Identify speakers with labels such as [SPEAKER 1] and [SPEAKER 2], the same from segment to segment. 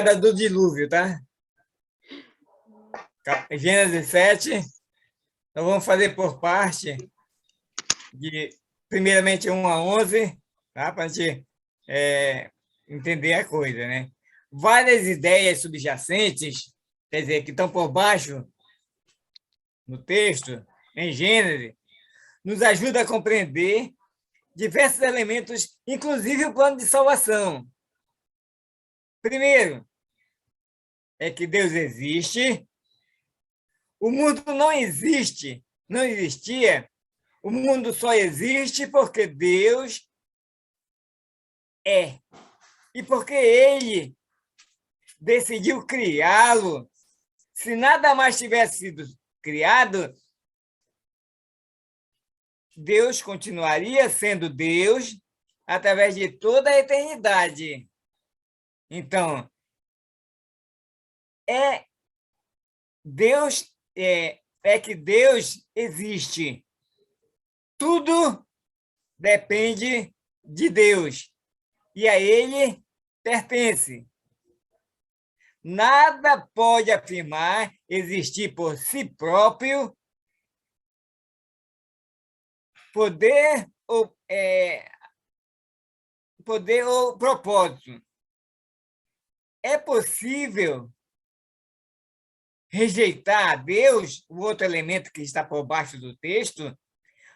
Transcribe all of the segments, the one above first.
[SPEAKER 1] do dilúvio, tá? Gênesis 7. Então, vamos fazer por parte, primeiramente, 1 a 11, tá? Para a gente entender a coisa, né? Várias ideias subjacentes, quer dizer, que estão por baixo no texto, em Gênesis, nos ajuda a compreender diversos elementos, inclusive o plano de salvação. Primeiro, é que Deus existe, o mundo não existe, não existia, o mundo só existe porque Deus é. E porque Ele decidiu criá-lo. Se nada mais tivesse sido criado, Deus continuaria sendo Deus através de toda a eternidade. Então, Deus que Deus existe. Tudo depende de Deus e a Ele pertence. Nada pode afirmar existir por si próprio poder ou propósito. É possível rejeitar a Deus, o outro elemento que está por baixo do texto,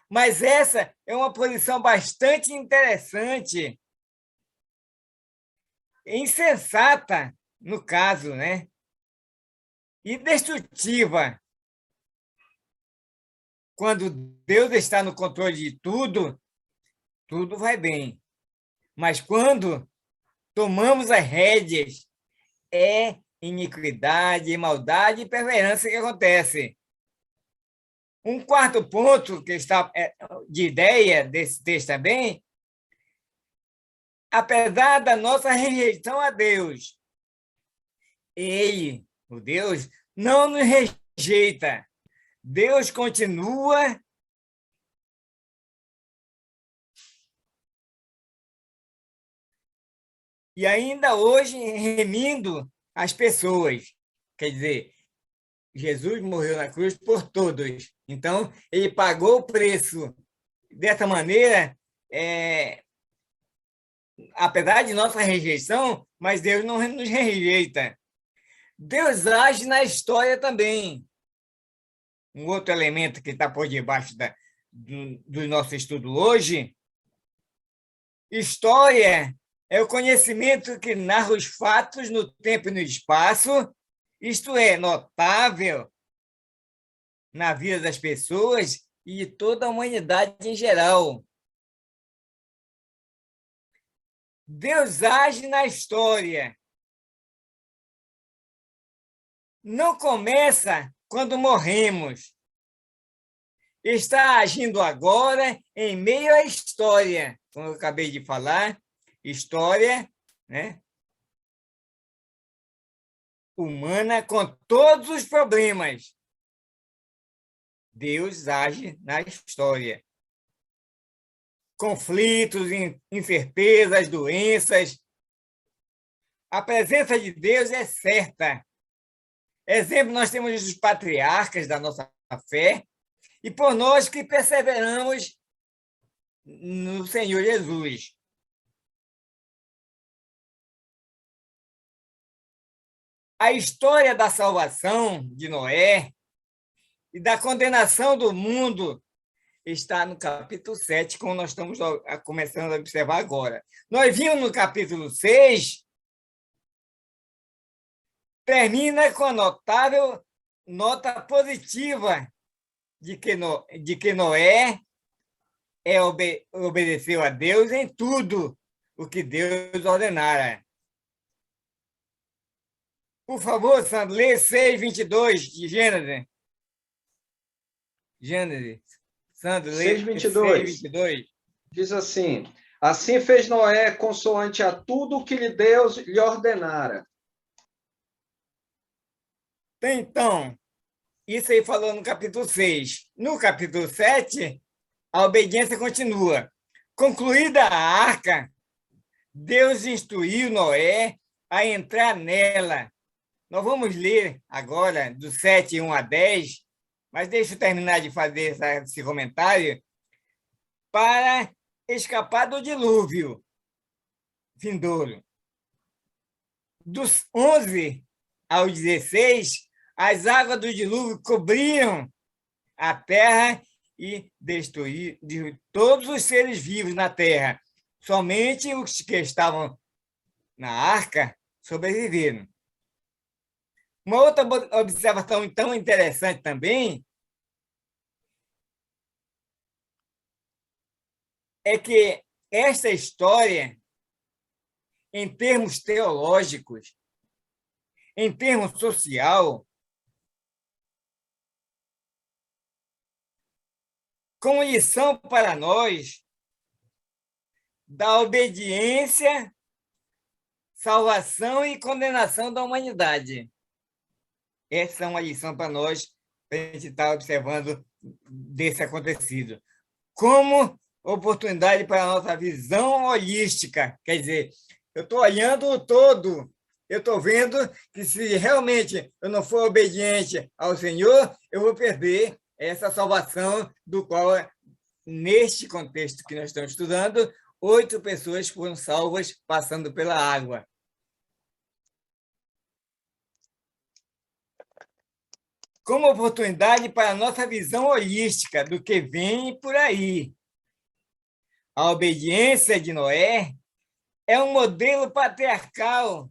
[SPEAKER 1] mas essa é uma posição bastante interessante, insensata, no caso, né? E destrutiva. Quando Deus está no controle de tudo, tudo vai bem. Mas quando tomamos as rédeas, é iniquidade, maldade e perversidade que acontece. Um quarto ponto que está de ideia desse texto também, apesar da nossa rejeição a Deus, Ele, o Deus, não nos rejeita. Deus continua e ainda hoje remindo as pessoas. Quer dizer, Jesus morreu na cruz por todos. Então, ele pagou o preço. Dessa maneira, apesar de nossa rejeição, mas Deus não nos rejeita. Deus age na história também. Um outro elemento que está por debaixo do nosso estudo hoje, história é o conhecimento que narra os fatos no tempo e no espaço, isto é, notável na vida das pessoas e de toda a humanidade em geral. Deus age na história. Não começa quando morremos. Está agindo agora em meio à história, como eu acabei de falar, história, né? Humana com todos os problemas. Deus age na história. Conflitos, incertezas, doenças. A presença de Deus é certa. Exemplo, nós temos os patriarcas da nossa fé e por nós que perseveramos no Senhor Jesus. A história da salvação de Noé e da condenação do mundo está no capítulo 7, como nós estamos começando a observar agora. Nós vimos no capítulo 6, termina com a notável nota positiva de que Noé obedeceu a Deus em tudo o que Deus ordenara. Por favor, Sandro, lê 6:22 de Gênesis. Gênesis. Sandro, lê 6:22.
[SPEAKER 2] Diz assim: assim fez Noé consoante a tudo o que Deus lhe ordenara.
[SPEAKER 1] Então, isso aí falou no capítulo 6. No capítulo 7, a obediência continua. Concluída a arca, Deus instruiu Noé a entrar nela. Nós vamos ler agora do 7, 1 a 10, mas deixa eu terminar de fazer esse comentário para escapar do dilúvio vindouro. Dos 11 ao 16, as águas do dilúvio cobriam a terra e destruíram todos os seres vivos na terra. Somente os que estavam na arca sobreviveram. Uma outra observação tão interessante também é que esta história, em termos teológicos, em termos social, como lição para nós da obediência, salvação e condenação da humanidade. Essa é uma lição para nós, para a gente estar observando desse acontecido. Como oportunidade para a nossa visão holística. Quer dizer, eu estou olhando o todo, eu estou vendo que se realmente eu não for obediente ao Senhor, eu vou perder essa salvação do qual, neste contexto que nós estamos estudando, 8 pessoas foram salvas passando pela água. Como oportunidade para a nossa visão holística do que vem por aí. A obediência de Noé é um modelo patriarcal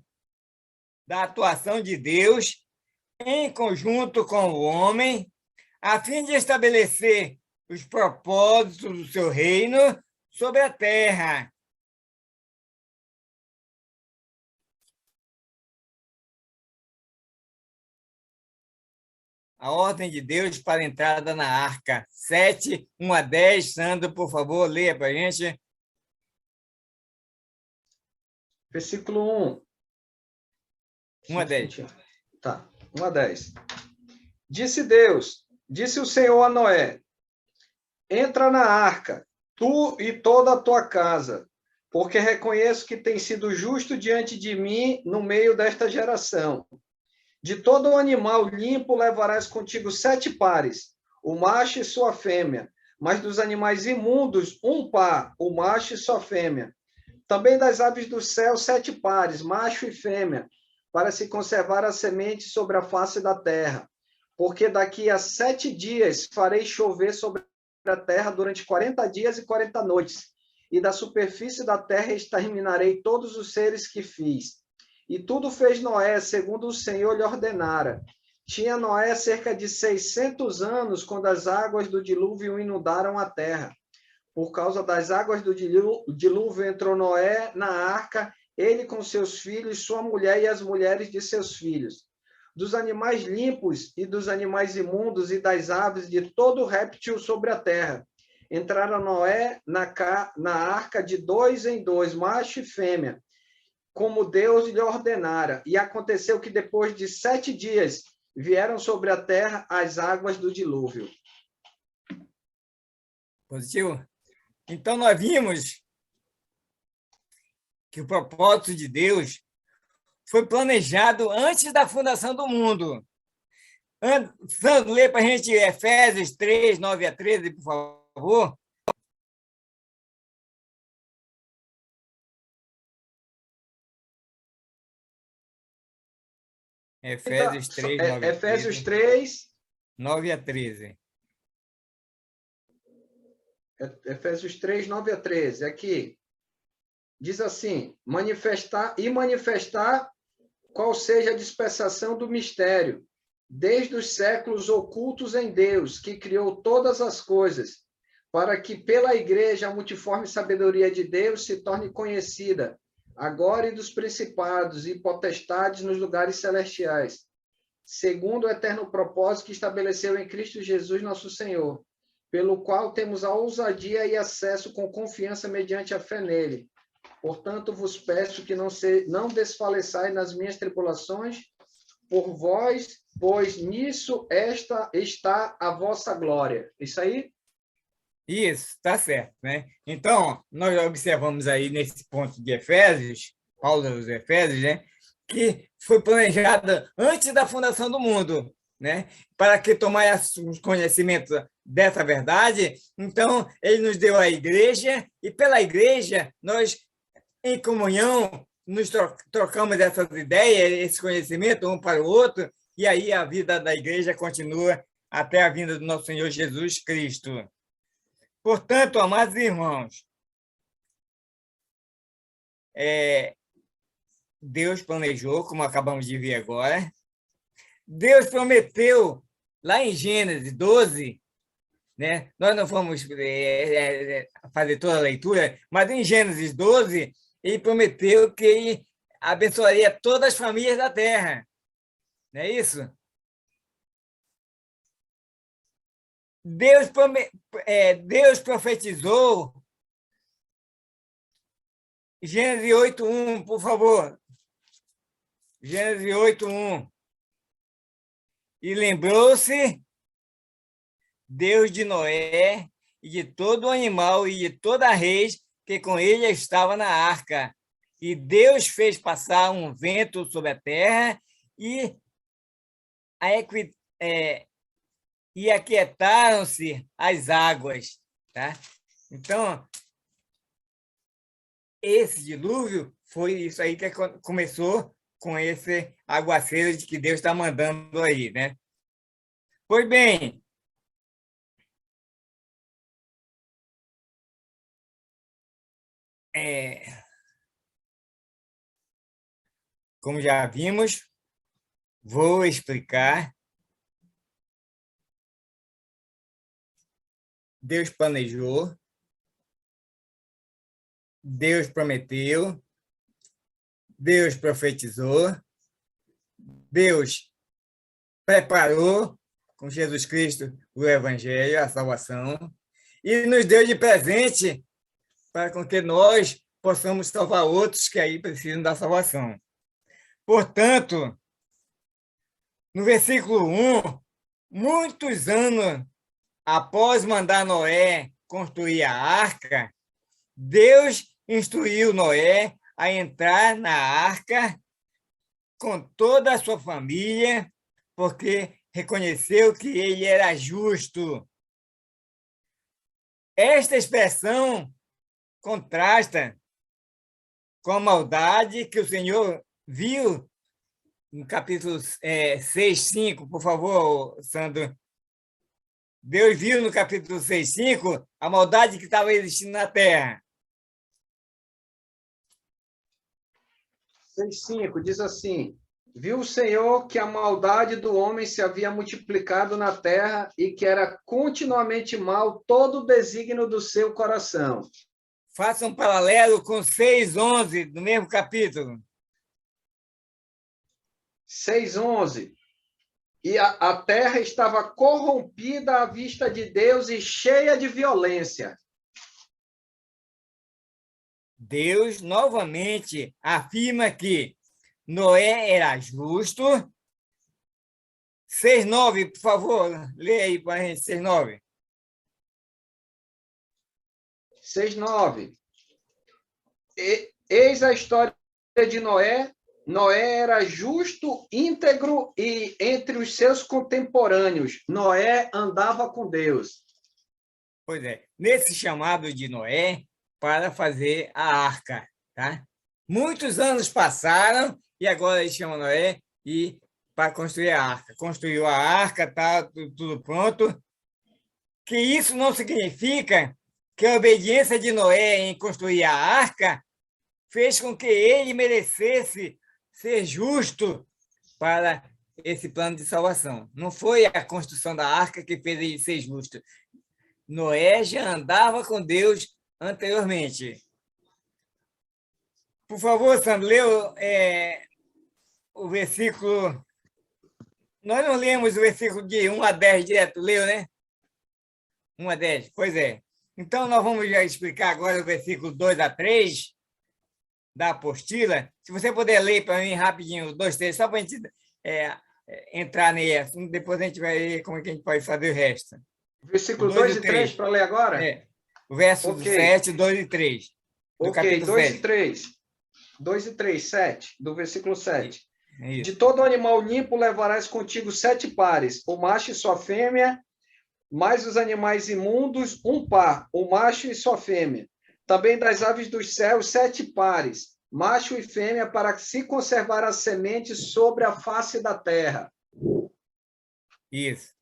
[SPEAKER 1] da atuação de Deus em conjunto com o homem, a fim de estabelecer os propósitos do seu reino sobre a terra. A ordem de Deus para a entrada na arca. 7, 1 a 10. Sandro, por favor, leia para a gente.
[SPEAKER 2] Versículo 1.
[SPEAKER 1] 1 a 10.
[SPEAKER 2] Tá, 1 a 10. Disse o Senhor a Noé, entra na arca, tu e toda a tua casa, porque reconheço que tens sido justo diante de mim no meio desta geração. De todo animal limpo levarás contigo 7 pares, o macho e sua fêmea, mas dos animais imundos, um par, o macho e sua fêmea. Também das aves do céu, 7 pares, macho e fêmea, para se conservar a semente sobre a face da terra. Porque daqui a 7 dias farei chover sobre a terra durante 40 dias e 40 noites, e da superfície da terra exterminarei todos os seres que fiz. E tudo fez Noé, segundo o Senhor lhe ordenara. Tinha Noé cerca de 600 anos, quando as águas do dilúvio inundaram a terra. Por causa das águas do dilúvio entrou Noé na arca, ele com seus filhos, sua mulher e as mulheres de seus filhos. Dos animais limpos e dos animais imundos e das aves, de todo réptil sobre a terra. Entraram Noé na arca de 2 em 2, macho e fêmea, como Deus lhe ordenara. E aconteceu que depois de 7 dias vieram sobre a terra as águas do dilúvio.
[SPEAKER 1] Positivo? Então, nós vimos que o propósito de Deus foi planejado antes da fundação do mundo. Sandro, lê para a gente Efésios 3, 9 a 13, por favor. Efésios 3, 9 a 13.
[SPEAKER 2] Efésios 3,
[SPEAKER 1] 9 a 13.
[SPEAKER 2] Efésios 3, 9 a 13. Aqui diz assim: manifestar qual seja a dispensação do mistério, desde os séculos ocultos em Deus, que criou todas as coisas, para que pela igreja a multiforme sabedoria de Deus se torne conhecida, agora e dos principados e potestades nos lugares celestiais, segundo o eterno propósito que estabeleceu em Cristo Jesus nosso Senhor, pelo qual temos a ousadia e acesso com confiança mediante a fé nele. Portanto, vos peço que não desfaleçais nas minhas tribulações por vós, pois nisso está a vossa glória. Isso aí?
[SPEAKER 1] Isso, está certo, né? Então, nós observamos aí nesse ponto de Efésios, Paulo dos Efésios, né? que foi planejada antes da fundação do mundo, né? Para que tomássemos conhecimento dessa verdade, então ele nos deu a igreja, e pela igreja nós, em comunhão, nos trocamos essas ideias, esse conhecimento um para o outro, e aí a vida da igreja continua até a vinda do nosso Senhor Jesus Cristo. Portanto, amados irmãos, Deus planejou, como acabamos de ver agora. Deus prometeu, lá em Gênesis 12, né? Nós não vamos fazer toda a leitura, mas em Gênesis 12, ele prometeu que ele abençoaria todas as famílias da terra. Não é isso? Deus profetizou. Gênesis 8:1, por favor. Gênesis 8:1. E lembrou-se Deus de Noé e de todo o animal e de toda a reis que com ele estava na arca. E Deus fez passar um vento sobre a terra e aquietaram-se as águas. Tá? Então, esse dilúvio foi isso aí que começou com esse aguaceiro que Deus está mandando aí, né? Pois bem, como já vimos, vou explicar. Deus planejou, Deus prometeu, Deus profetizou, Deus preparou com Jesus Cristo o Evangelho, a salvação, e nos deu de presente para com que nós possamos salvar outros que aí precisam da salvação. Portanto, no versículo 1, muitos anos após mandar Noé construir a arca, Deus instruiu Noé a entrar na arca com toda a sua família, porque reconheceu que ele era justo. Esta expressão contrasta com a maldade que o Senhor viu no capítulo 6:5, por favor, Sandro. Deus viu no capítulo 6:5 a maldade que estava existindo na terra.
[SPEAKER 2] 6:5 diz assim: viu o Senhor que a maldade do homem se havia multiplicado na terra e que era continuamente mal todo o desígnio do seu coração.
[SPEAKER 1] Faça um paralelo com 6:11 do mesmo capítulo.
[SPEAKER 2] 6:11. E a terra estava corrompida à vista de Deus e cheia de violência.
[SPEAKER 1] Deus novamente afirma que Noé era justo. 6:9, por favor, lê aí para a gente, 6:9.
[SPEAKER 2] 6:9. Eis a história de Noé. Noé era justo, íntegro e entre os seus contemporâneos. Noé andava com Deus.
[SPEAKER 1] Pois é, nesse chamado de Noé para fazer a arca, tá? Muitos anos passaram e agora ele chama Noé para construir a arca. Construiu a arca, tá tudo pronto. Que isso não significa que a obediência de Noé em construir a arca fez com que ele merecesse ser justo para esse plano de salvação. Não foi a construção da arca que fez ele ser justo. Noé já andava com Deus anteriormente. Por favor, Sandro, lê o versículo. Nós não lemos o versículo de 1 a 10 direto, leu, né? 1 a 10, pois é. Então, nós vamos já explicar agora o versículo 2 a 3 da apostila. Se você puder ler para mim rapidinho, 2, 3, só para a gente entrar nele. Depois a gente vai ver como é que a gente pode fazer o resto.
[SPEAKER 2] Versículo 2 e 3 para ler agora?
[SPEAKER 1] O verso 7, 2 e 3.
[SPEAKER 2] Ok, 2 e 3. 2 e 3, 7, do versículo 7.
[SPEAKER 1] Isso.
[SPEAKER 2] De todo animal limpo levarás contigo 7 pares, o macho e sua fêmea, mais os animais imundos, um par, o macho e sua fêmea. Também das aves dos céus, 7 pares, macho e fêmea, para se conservar a semente sobre a face da terra.
[SPEAKER 1] Isso.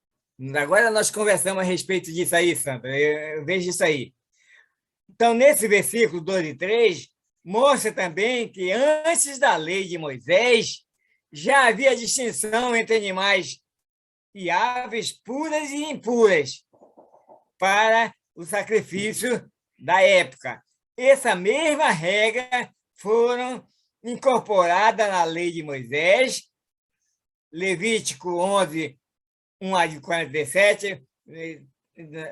[SPEAKER 1] Agora nós conversamos a respeito disso aí, Sandra. Eu vejo isso aí. Então, nesse versículo 2 e 3, mostra também que antes da lei de Moisés, já havia distinção entre animais e aves puras e impuras para o sacrifício da época. Essa mesma regra foram incorporada na lei de Moisés, Levítico 11, 1 a 47,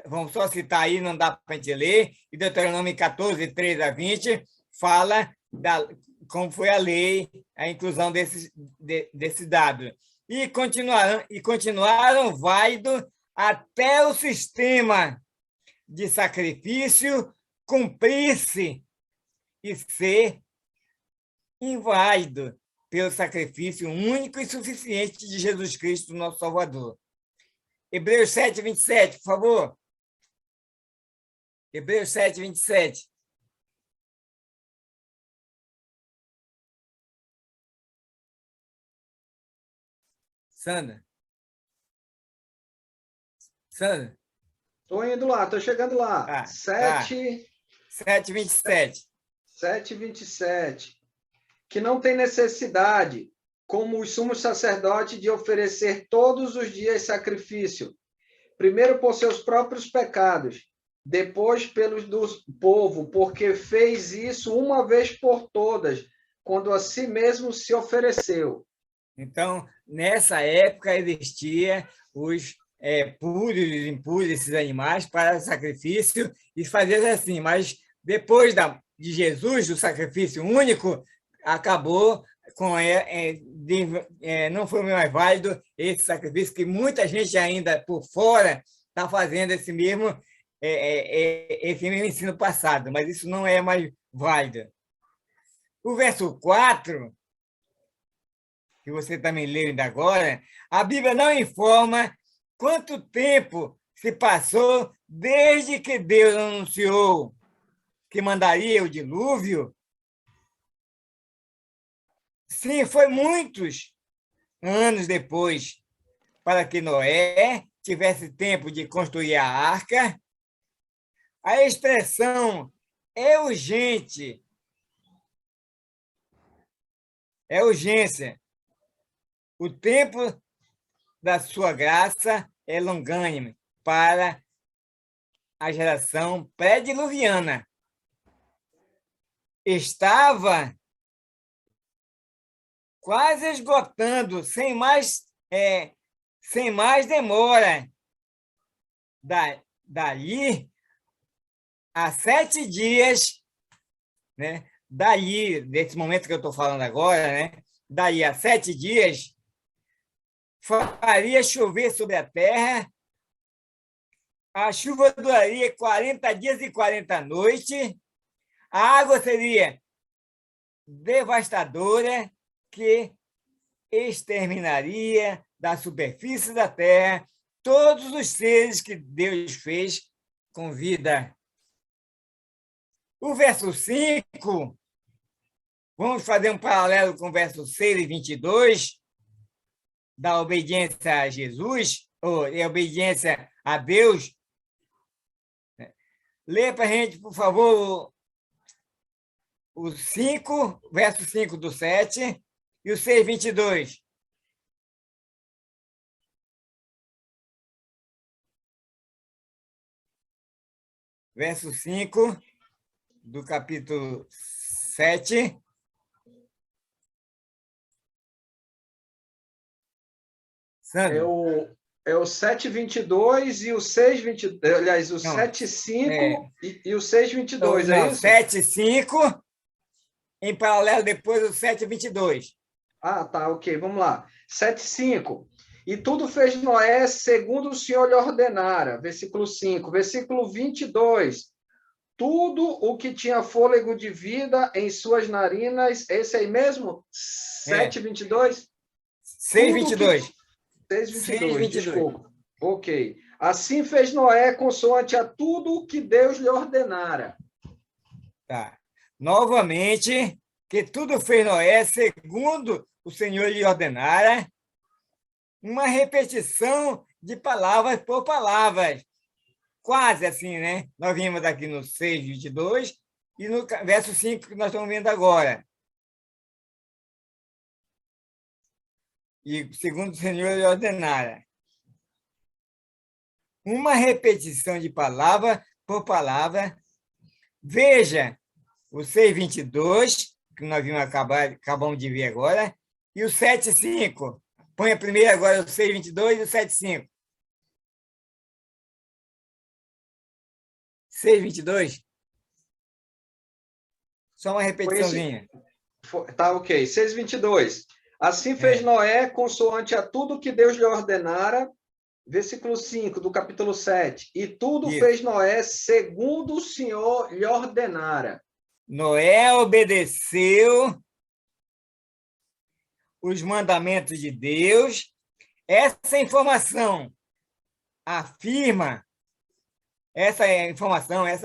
[SPEAKER 1] vamos só citar aí, não dá para a gente ler, e Deuteronômio 14, 3 a 20, fala como foi a lei, a inclusão desse dado. E continuaram válido até o sistema de sacrifício cumprir-se e ser inválido pelo sacrifício único e suficiente de Jesus Cristo, nosso Salvador. Hebreus 7, 27, por favor. Hebreus 7, 27. Sandra? Sandra?
[SPEAKER 2] Estou indo lá, estou chegando lá.
[SPEAKER 1] Ah,
[SPEAKER 2] 7,
[SPEAKER 1] 7, 27.
[SPEAKER 2] 7, 27. Que não tem necessidade, como o sumo sacerdote, de oferecer todos os dias sacrifício, primeiro por seus próprios pecados, depois pelos do povo, porque fez isso uma vez por todas, quando a si mesmo se ofereceu.
[SPEAKER 1] Então, nessa época, existia os puros e impuros, esses animais, para sacrifício, e fazia assim, mas depois de Jesus, do sacrifício único, acabou com não foi mais válido esse sacrifício, que muita gente ainda por fora está fazendo esse mesmo ensino passado, mas isso não é mais válido. O verso 4, que você também leu ainda agora, a Bíblia não informa quanto tempo se passou desde que Deus anunciou que mandaria o dilúvio. Sim, foi muitos anos depois para que Noé tivesse tempo de construir a arca. A expressão é urgente, é urgência. O tempo da sua graça é longânime para a geração pré-diluviana. Estava quase esgotando, sem mais demora. Dali a 7 dias, né? Dali, desse momento que eu estou falando agora, né? Daí a 7 dias, faria chover sobre a terra, a chuva duraria 40 dias e 40 noites, a água seria devastadora, que exterminaria da superfície da terra todos os seres que Deus fez com vida. O verso 5, vamos fazer um paralelo com o verso 6 e 22, da obediência a Jesus, ou a obediência a Deus. Lê para a gente, por favor, o 5, verso 5 do 7, e o 6, 22. Verso 5 do capítulo 7. Sandro?
[SPEAKER 2] É o 7:22 e o 6:22, aliás, o 7:5 e o 6:22, é isso?
[SPEAKER 1] 7:5, em paralelo depois o 7:22.
[SPEAKER 2] Ah, tá, ok, vamos lá. 7:5. E tudo fez Noé segundo o Senhor lhe ordenara, versículo 5. Versículo 22. tudo o que tinha fôlego de vida em suas narinas, esse aí mesmo?
[SPEAKER 1] É.
[SPEAKER 2] 7:22? Tudo que
[SPEAKER 1] 6:22.
[SPEAKER 2] 6:22,
[SPEAKER 1] 6:22.
[SPEAKER 2] desculpa. Ok. Assim fez Noé consoante a tudo o que Deus lhe ordenara.
[SPEAKER 1] Tá. Novamente, que tudo fez Noé segundo o Senhor lhe ordenara, uma repetição de palavras por palavras. Quase assim, né? Nós vimos aqui no 6:22 e no verso 5 que nós estamos vendo agora. E segundo o Senhor lhe ordenara. Uma repetição de palavra por palavra. Veja o 6:22, que nós vimos acabamos de ver agora, e o 7:5. Põe primeiro agora o 6:22 e o 7:5. 6:22. Só uma repetiçãozinha.
[SPEAKER 2] Tá, ok. 6:22. Assim fez Noé consoante a tudo que Deus lhe ordenara. Versículo 5 do capítulo 7. E tudo
[SPEAKER 1] Isso.
[SPEAKER 2] fez Noé segundo o Senhor lhe ordenara.
[SPEAKER 1] Noé obedeceu os mandamentos de Deus. Essa informação afirma, essa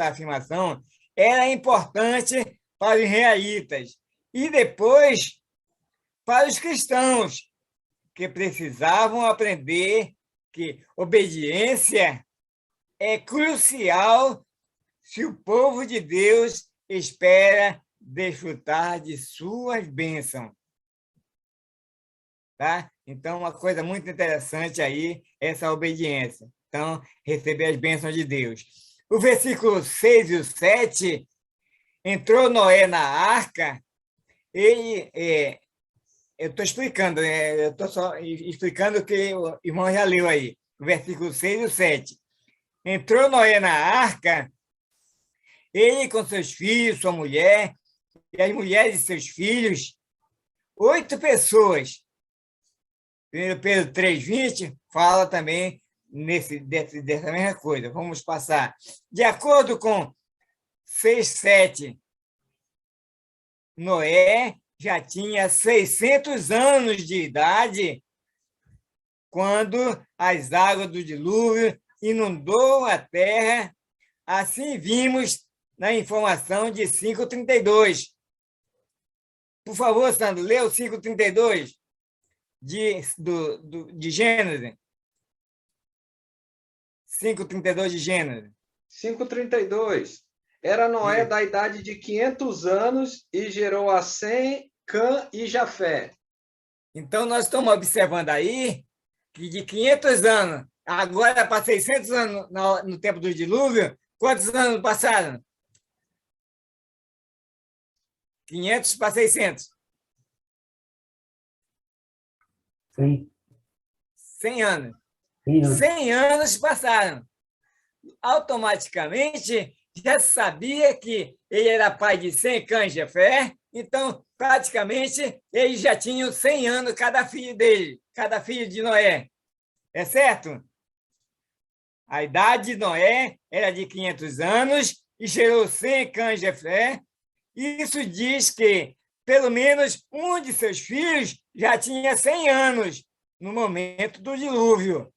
[SPEAKER 1] afirmação era importante para os israelitas e depois para os cristãos, que precisavam aprender que obediência é crucial se o povo de Deus espera desfrutar de suas bênçãos. Tá? Então, uma coisa muito interessante aí, essa obediência. Então, receber as bênçãos de Deus. O versículo 6 e o 7, entrou Noé na arca, eu estou explicando, eu estou só explicando o que o irmão já leu aí, o versículo 6 e o 7. Entrou Noé na arca, ele com seus filhos, sua mulher, e as mulheres de seus filhos, 8 pessoas. 1 Pedro 3:20 fala também dessa mesma coisa. Vamos passar. De acordo com 6:7, Noé já tinha 600 anos de idade quando as águas do dilúvio inundou a terra. Assim vimos na informação de 5:32. Por favor, Sandro, lê o 5:32 de Gênesis. 5:32 de Gênesis.
[SPEAKER 2] 5:32. Era Noé da idade de 500 anos e gerou a Sem, Cã e Jafé.
[SPEAKER 1] Então, nós estamos observando aí que de 500 anos, agora para 600 anos no tempo do dilúvio, quantos anos passaram? 500 para 600. 100 anos. 100 anos passaram. Automaticamente, já sabia que ele era pai de 100 cães de fé, então, praticamente, eles já tinham 100 anos, cada filho dele, cada filho de Noé. É certo? A idade de Noé era de 500 anos e gerou 100 cães de fé. Isso diz que, pelo menos, um de seus filhos já tinha 100 anos no momento do dilúvio.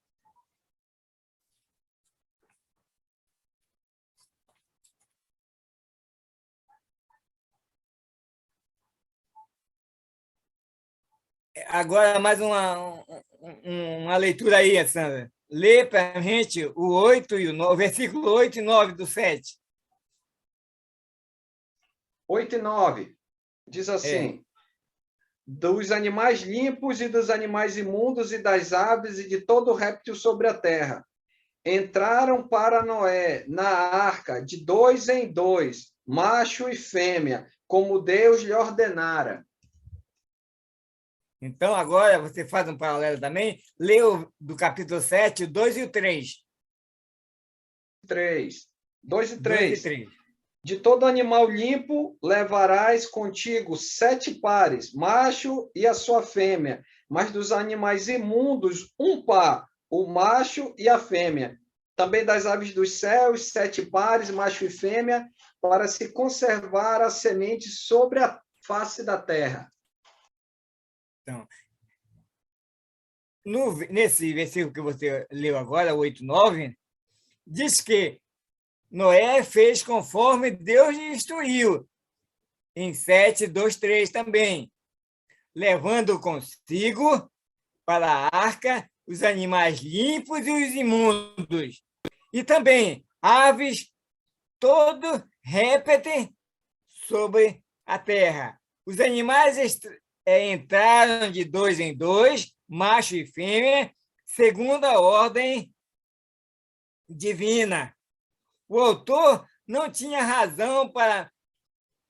[SPEAKER 1] Agora, mais uma leitura aí, Sandra. Lê para a gente o 8 e o 9, versículo 8 e 9 do 7.
[SPEAKER 2] 8 e 9. Diz assim: dos animais limpos e dos animais imundos e das aves e de todo réptil sobre a terra. Entraram para Noé na arca de 2 em 2, macho e fêmea, como Deus lhe ordenara.
[SPEAKER 1] Então, agora você faz um paralelo também. Leu do capítulo 7, o 2 e o 3.
[SPEAKER 2] 3. 2 e
[SPEAKER 1] 2 e
[SPEAKER 2] 3.
[SPEAKER 1] 3.
[SPEAKER 2] De todo animal limpo levarás contigo 7 pares, macho e a sua fêmea, mas dos animais imundos, um par, o macho e a fêmea. também das aves dos céus, 7 pares, macho e fêmea, para se conservar a semente sobre a face da terra.
[SPEAKER 1] Então, nesse versículo que você leu agora, 8:9, diz que Noé fez conforme Deus lhe instruiu, em 7:2, 3 também, levando consigo para a arca os animais limpos e os imundos, e também aves, todo réptil sobre a terra. Os animais entraram de 2 em 2, macho e fêmea, segundo a ordem divina. O autor não tinha razão para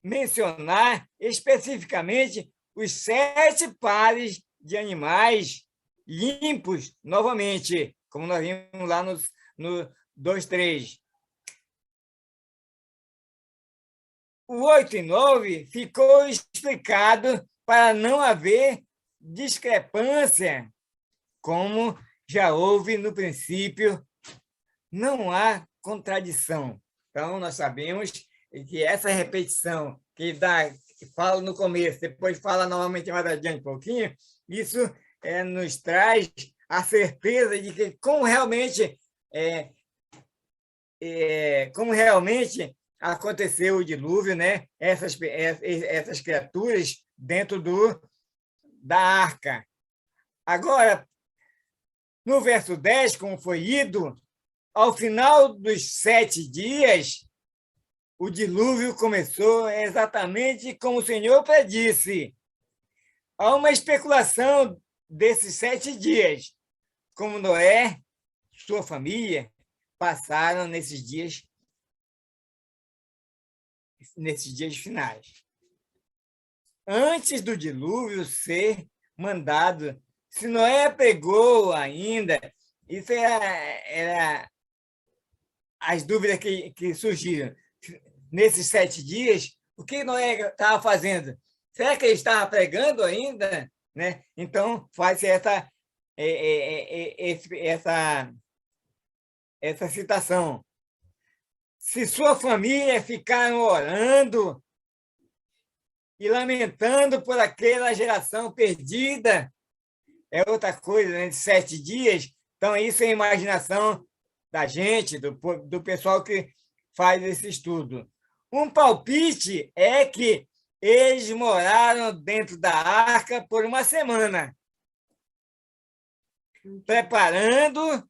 [SPEAKER 1] mencionar especificamente os 7 pares de animais limpos, novamente, como nós vimos lá no 2:3. O 8 e 9 ficou explicado para não haver discrepância, como já houve no princípio, não há contradição. Então, nós sabemos que essa repetição que fala no começo, depois fala novamente mais adiante um pouquinho, isso nos traz a certeza de que como realmente aconteceu o dilúvio, né? Essas criaturas dentro da arca. Agora, no verso 10, como foi lido, ao final dos 7 dias, o dilúvio começou exatamente como o Senhor predisse. Há uma especulação desses 7 dias, como Noé, sua família, passaram nesses dias finais. Antes do dilúvio ser mandado, se Noé pregou ainda, isso era as dúvidas que surgiram. Nesses 7 dias, o que Noé estava fazendo? Será que ele estava pregando ainda? Né? Então, faz essa citação. Se sua família ficar orando e lamentando por aquela geração perdida, é outra coisa, né? De 7 dias. Então, isso é imaginação da gente, do pessoal que faz esse estudo. Um palpite é que eles moraram dentro da arca por uma semana, preparando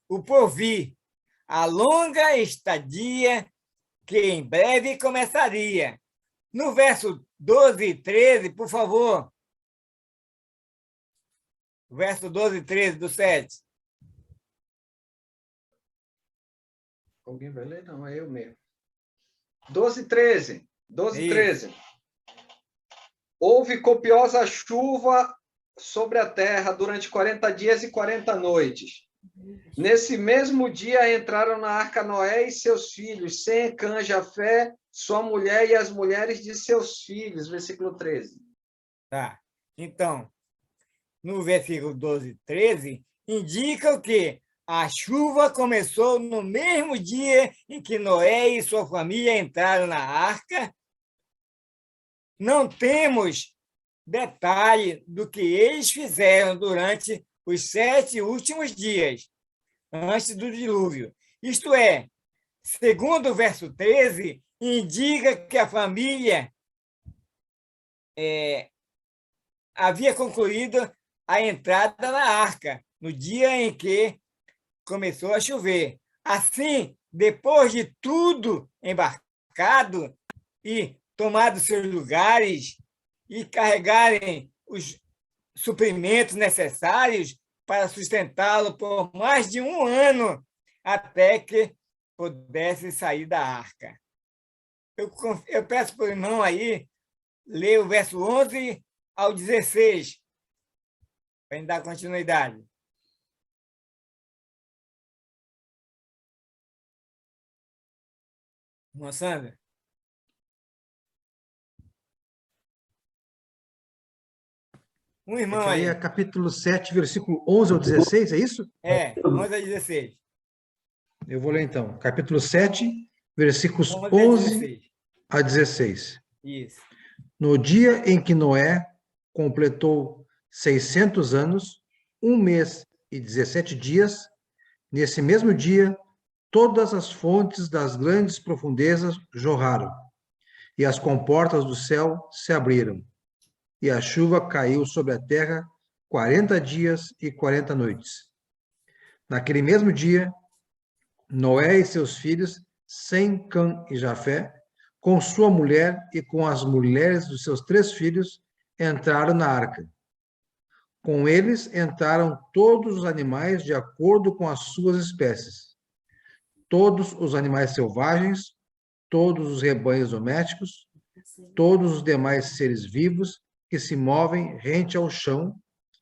[SPEAKER 1] o porvir, a longa estadia que em breve começaria. No verso 12 e 13, por favor. Verso 12 e 13 do 7.
[SPEAKER 2] Alguém vai ler? Não, é eu mesmo. 12 e 13. 12 e 13. Houve copiosa chuva sobre a terra durante 40 dias e 40 noites. Nesse mesmo dia entraram na arca Noé e seus filhos, Sem, Cã, Jafé, sua mulher e as mulheres de seus filhos. Versículo 13.
[SPEAKER 1] Tá. Então, no versículo 12 e 13, indica o quê? A chuva começou no mesmo dia em que Noé e sua família entraram na arca. Não temos detalhe do que eles fizeram durante os 7 últimos dias, antes do dilúvio. Isto é, segundo o verso 13, indica que a família havia concluído a entrada na arca, no dia em que começou a chover. Assim, depois de tudo embarcado e tomado seus lugares e carregarem os suprimentos necessários para sustentá-lo por mais de um ano, até que pudesse sair da arca. Eu peço para o irmão aí ler o verso 11 ao 16, para dar continuidade. Irmã Sandra? Um irmão
[SPEAKER 3] Que aí é
[SPEAKER 1] aí.
[SPEAKER 3] capítulo 7, versículo 11 ao 16, é isso?
[SPEAKER 1] 11 a 16.
[SPEAKER 3] Eu vou ler então. Capítulo 7, versículos
[SPEAKER 1] 11 a
[SPEAKER 3] 11
[SPEAKER 1] 16.
[SPEAKER 3] a 16.
[SPEAKER 1] Isso.
[SPEAKER 3] No dia em que Noé completou 600 anos, 1 mês e 17 dias, nesse mesmo dia, todas as fontes das grandes profundezas jorraram, e as comportas do céu se abriram, e a chuva caiu sobre a terra 40 dias e 40 noites. Naquele mesmo dia, Noé e seus filhos, Sem, Cã e Jafé, com sua mulher e com as mulheres dos seus 3 filhos, entraram na arca. Com eles entraram todos os animais de acordo com as suas espécies, todos os animais selvagens, todos os rebanhos domésticos, todos os demais seres vivos que se movem rente ao chão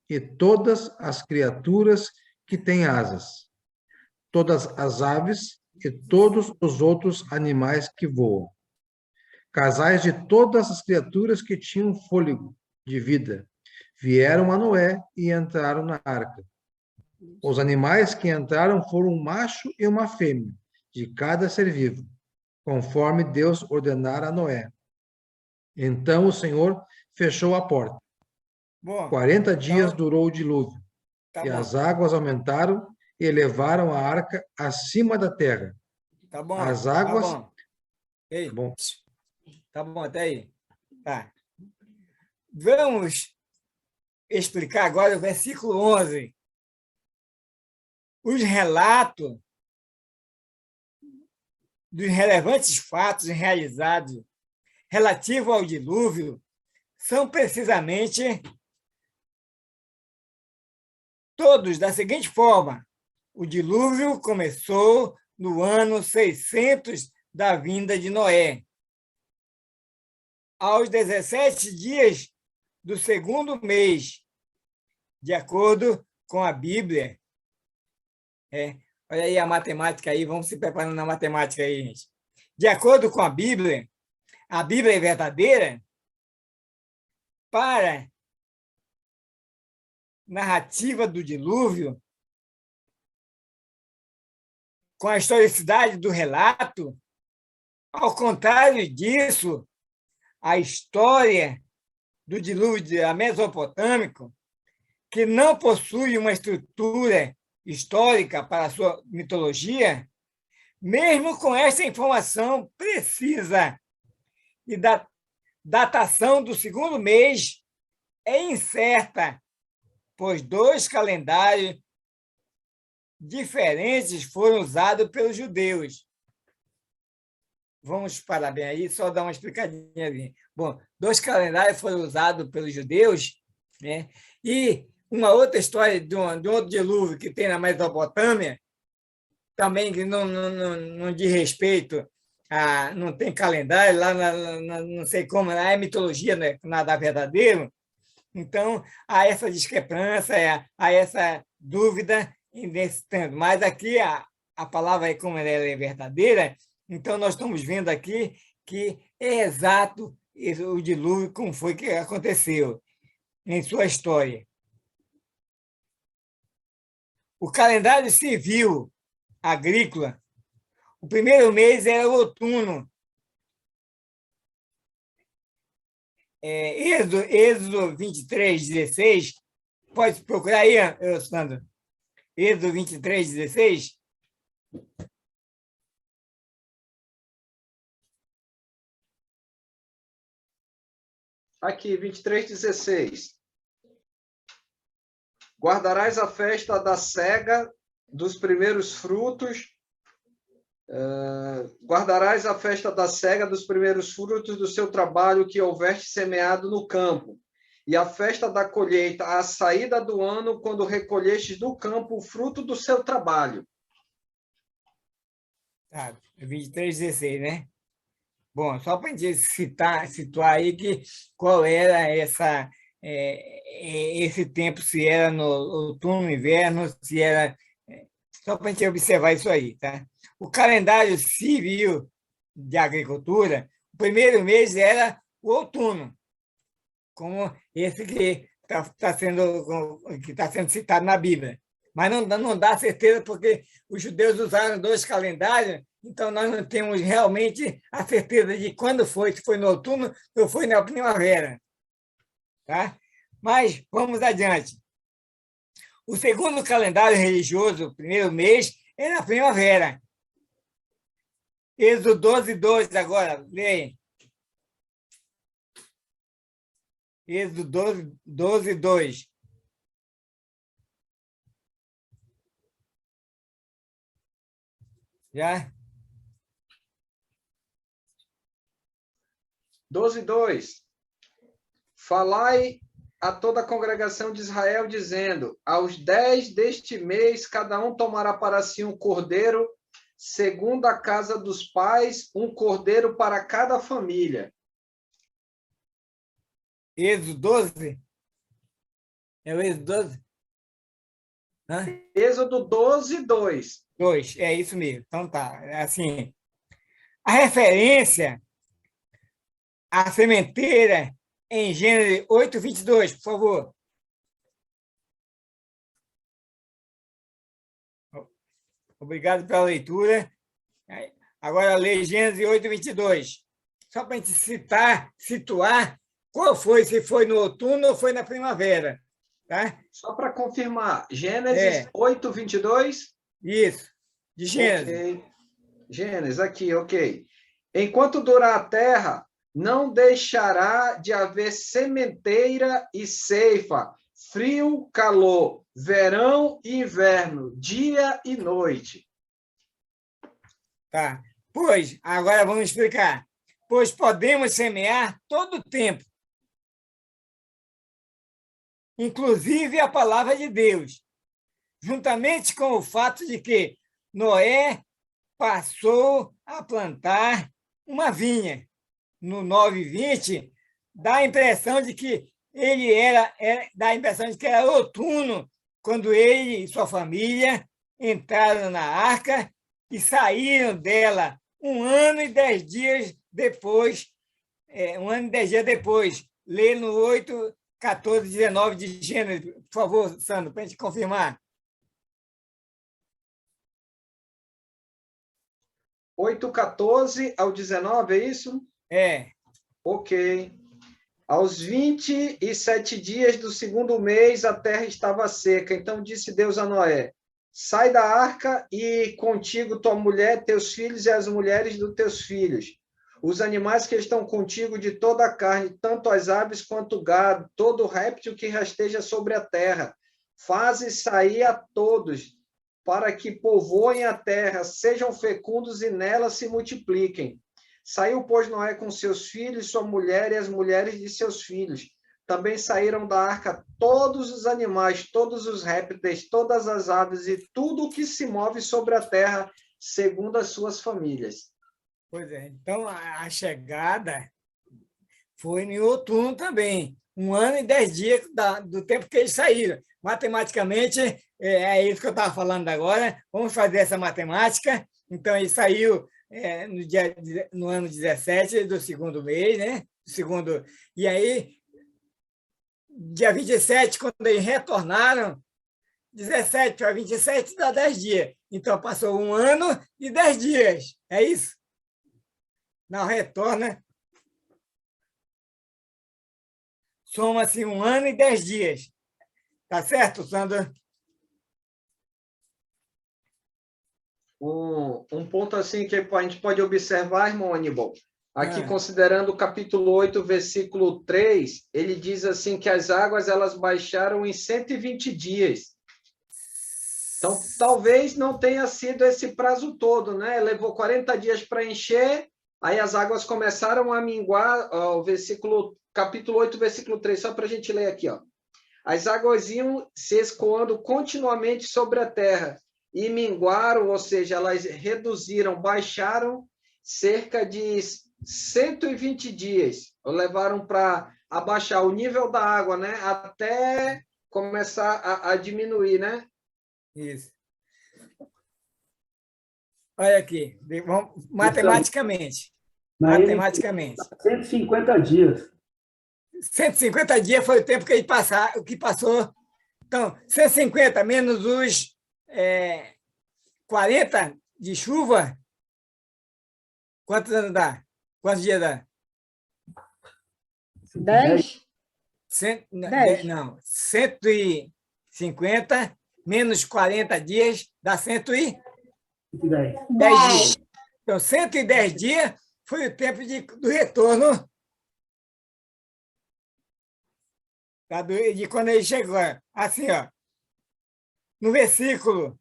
[SPEAKER 3] e todas as criaturas que têm asas, todas as aves e todos os outros animais que voam, casais de todas as criaturas que tinham fôlego de vida, vieram a Noé e entraram na arca. Os animais que entraram foram um macho e uma fêmea, de cada ser vivo, conforme Deus ordenara a Noé. Então o Senhor fechou a porta.
[SPEAKER 1] Bom,
[SPEAKER 3] 40 dias
[SPEAKER 1] então,
[SPEAKER 3] durou o dilúvio,
[SPEAKER 1] tá
[SPEAKER 3] e
[SPEAKER 1] bom.
[SPEAKER 3] as águas aumentaram e levaram a arca acima da terra.
[SPEAKER 1] Tá bom.
[SPEAKER 3] As águas...
[SPEAKER 1] Tá bom. Ei,
[SPEAKER 3] Tá bom.
[SPEAKER 1] tá bom, até aí. Tá. Vamos explicar agora o versículo 11. Os relatos dos relevantes fatos realizados relativo ao dilúvio são precisamente todos da seguinte forma: o dilúvio começou no ano 600 da vinda de Noé. Aos 17 dias do segundo mês, de acordo com a Bíblia. Olha aí a matemática aí, vamos se preparando na matemática aí, gente. De acordo com a Bíblia é verdadeira para narrativa do dilúvio, com a historicidade do relato. Ao contrário disso, a história do dilúvio mesopotâmico, que não possui uma estrutura histórica para a sua mitologia, mesmo com essa informação precisa e da datação do segundo mês é incerta, pois 2 calendários diferentes foram usados pelos judeus. Vamos parar bem aí, só dar uma explicadinha ali. Bom, 2 calendários foram usados pelos judeus, né? E uma outra história de um outro dilúvio que tem na Mesopotâmia, também que não diz respeito a... não tem calendário, lá não sei como, lá é mitologia, né? Nada verdadeiro. Então, há essa discrepância, há essa dúvida nesse tanto. Mas aqui, a palavra aí, como ela é verdadeira, então nós estamos vendo aqui que é exato o dilúvio, como foi que aconteceu em sua história. O calendário civil agrícola, o primeiro mês era o outono. Êxodo 23, 16. Pode procurar aí, Sandro. Êxodo 23, 16.
[SPEAKER 2] Aqui, 23:16. Guardarás a festa da cega dos primeiros frutos. Guardarás a festa da cega dos primeiros frutos do seu trabalho que houveste semeado no campo, e a festa da colheita, a saída do ano, quando recolhestes do campo o fruto do seu trabalho.
[SPEAKER 1] Tá, 23, 16, né? Bom, só para a gente situar aí qual era esse tempo, se era no outono, inverno, se era... Só para a gente observar isso aí, tá? O calendário civil de agricultura, o primeiro mês era o outono, como esse que que está sendo citado na Bíblia. Mas não dá certeza, porque os judeus usaram 2 calendários, então nós não temos realmente a certeza de quando foi, se foi no outono ou foi na primavera. Tá? Mas vamos adiante. O segundo calendário religioso, o primeiro mês, é na primavera. Êxodo 12, 2, agora, leia. Êxodo 12, 2. Já?
[SPEAKER 2] 12:2. Falai a toda a congregação de Israel, dizendo: aos 10 deste mês, cada um tomará para si um cordeiro, segundo a casa dos pais, um cordeiro para cada família.
[SPEAKER 1] Êxodo 12? É o Êxodo 12? Hã?
[SPEAKER 2] Êxodo 12:2.
[SPEAKER 1] 2, é isso mesmo. Então tá, assim, a referência à sementeira em Gênesis 8, 22, por favor. Obrigado pela leitura. Agora, lê Gênesis 8, 22. Só para a gente situar qual foi, se foi no outono ou foi na primavera. Tá?
[SPEAKER 2] Só para confirmar, Gênesis 8:22?
[SPEAKER 1] Isso, de Gênesis.
[SPEAKER 2] Ok. Gênesis, aqui, ok. Enquanto durar a terra, não deixará de haver sementeira e ceifa, frio, calor, verão e inverno, dia e noite.
[SPEAKER 1] Tá. Pois, agora vamos explicar. Pois podemos semear todo o tempo, inclusive a palavra de Deus, juntamente com o fato de que Noé passou a plantar uma vinha. No 9:20, dá a impressão de que dá a impressão de que era outono, quando ele e sua família entraram na arca e saíram dela 1 ano e 10 dias depois. 1 ano e 10 dias depois. Lê no 8, 14, 19 de Gênesis, por favor, Sandro, para a gente confirmar.
[SPEAKER 2] 8:14 ao 19, é isso?
[SPEAKER 1] É.
[SPEAKER 2] Ok. Aos 27 dias do segundo mês, a terra estava seca. Então disse Deus a Noé: sai da arca e contigo tua mulher, teus filhos e as mulheres dos teus filhos. Os animais que estão contigo de toda a carne, tanto as aves quanto o gado, todo réptil que rasteja sobre a terra. Faze sair a todos, para que povoem a terra, sejam fecundos e nela se multipliquem. Saiu, pois, Noé com seus filhos, sua mulher e as mulheres de seus filhos. Também saíram da arca todos os animais, todos os répteis, todas as aves e tudo o que se move sobre a terra, segundo as suas famílias.
[SPEAKER 1] Pois é. Então, a chegada foi em outono também. 1 ano e 10 dias do tempo que eles saíram. Matematicamente, é isso que eu estava falando agora. Vamos fazer essa matemática. Então, ele saiu no ano 17 do segundo mês, né? E aí, dia 27, quando eles retornaram, 17 para 27 dá 10 dias. Então, passou 1 ano e 10 dias. É isso? Não, retorna. Soma-se 1 ano e 10 dias. Tá certo, Sandra?
[SPEAKER 2] Um ponto assim que a gente pode observar, irmão Aníbal, aqui considerando o capítulo 8, versículo 3, ele diz assim que as águas elas baixaram em 120 dias. Então, talvez não tenha sido esse prazo todo, né? Levou 40 dias para encher, aí as águas começaram a minguar, ó, capítulo 8, versículo 3, só para a gente ler aqui, ó. As águas iam se escoando continuamente sobre a terra, e minguaram, ou seja, elas reduziram, baixaram cerca de 120 dias. Levaram para abaixar o nível da água, né? Até começar a diminuir, né?
[SPEAKER 1] Isso. Olha aqui, matematicamente. Matematicamente.
[SPEAKER 4] 150 dias.
[SPEAKER 1] 150 dias foi o tempo que ele que passou. Então, 150 menos os 40 de chuva, quantos anos dá? Quantos dias dá?
[SPEAKER 4] 10?
[SPEAKER 1] Não, 150 menos 40 dias dá 110 dias. Então, 110 dias foi o tempo do retorno de quando ele chegou. Assim, ó, no versículo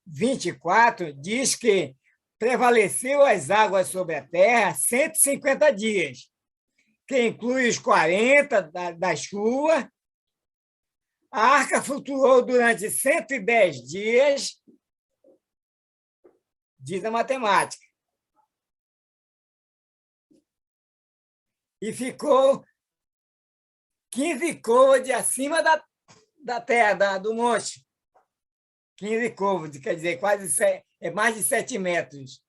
[SPEAKER 1] 24, diz que prevaleceu as águas sobre a terra 150 dias, que inclui os 40 da chuva. A arca flutuou durante 110 dias, diz a matemática. E ficou 15 côvados acima da terra, do monte. 15 côvados, quer dizer, mais de 7 metros.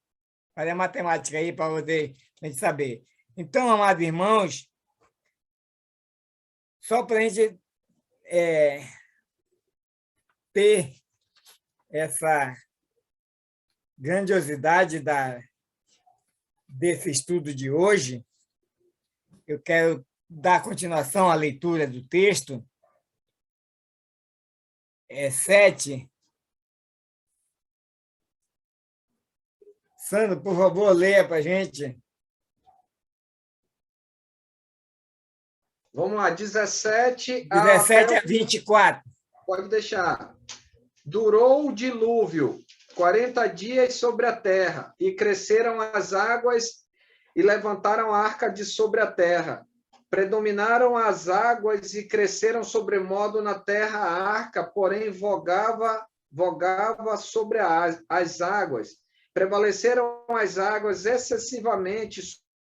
[SPEAKER 1] Olha a matemática aí para a gente saber. Então, amados irmãos, só para a gente ter essa grandiosidade desse estudo de hoje, eu quero dar continuação à leitura do texto, 7. Sandro, por favor, leia para a gente.
[SPEAKER 2] Vamos lá, 17
[SPEAKER 1] a 24.
[SPEAKER 2] Pode deixar. Durou o dilúvio 40 dias sobre a terra, e cresceram as águas e levantaram a arca de sobre a terra. Predominaram as águas e cresceram sobremodo na terra a arca, porém vogava sobre as águas. Prevaleceram as águas excessivamente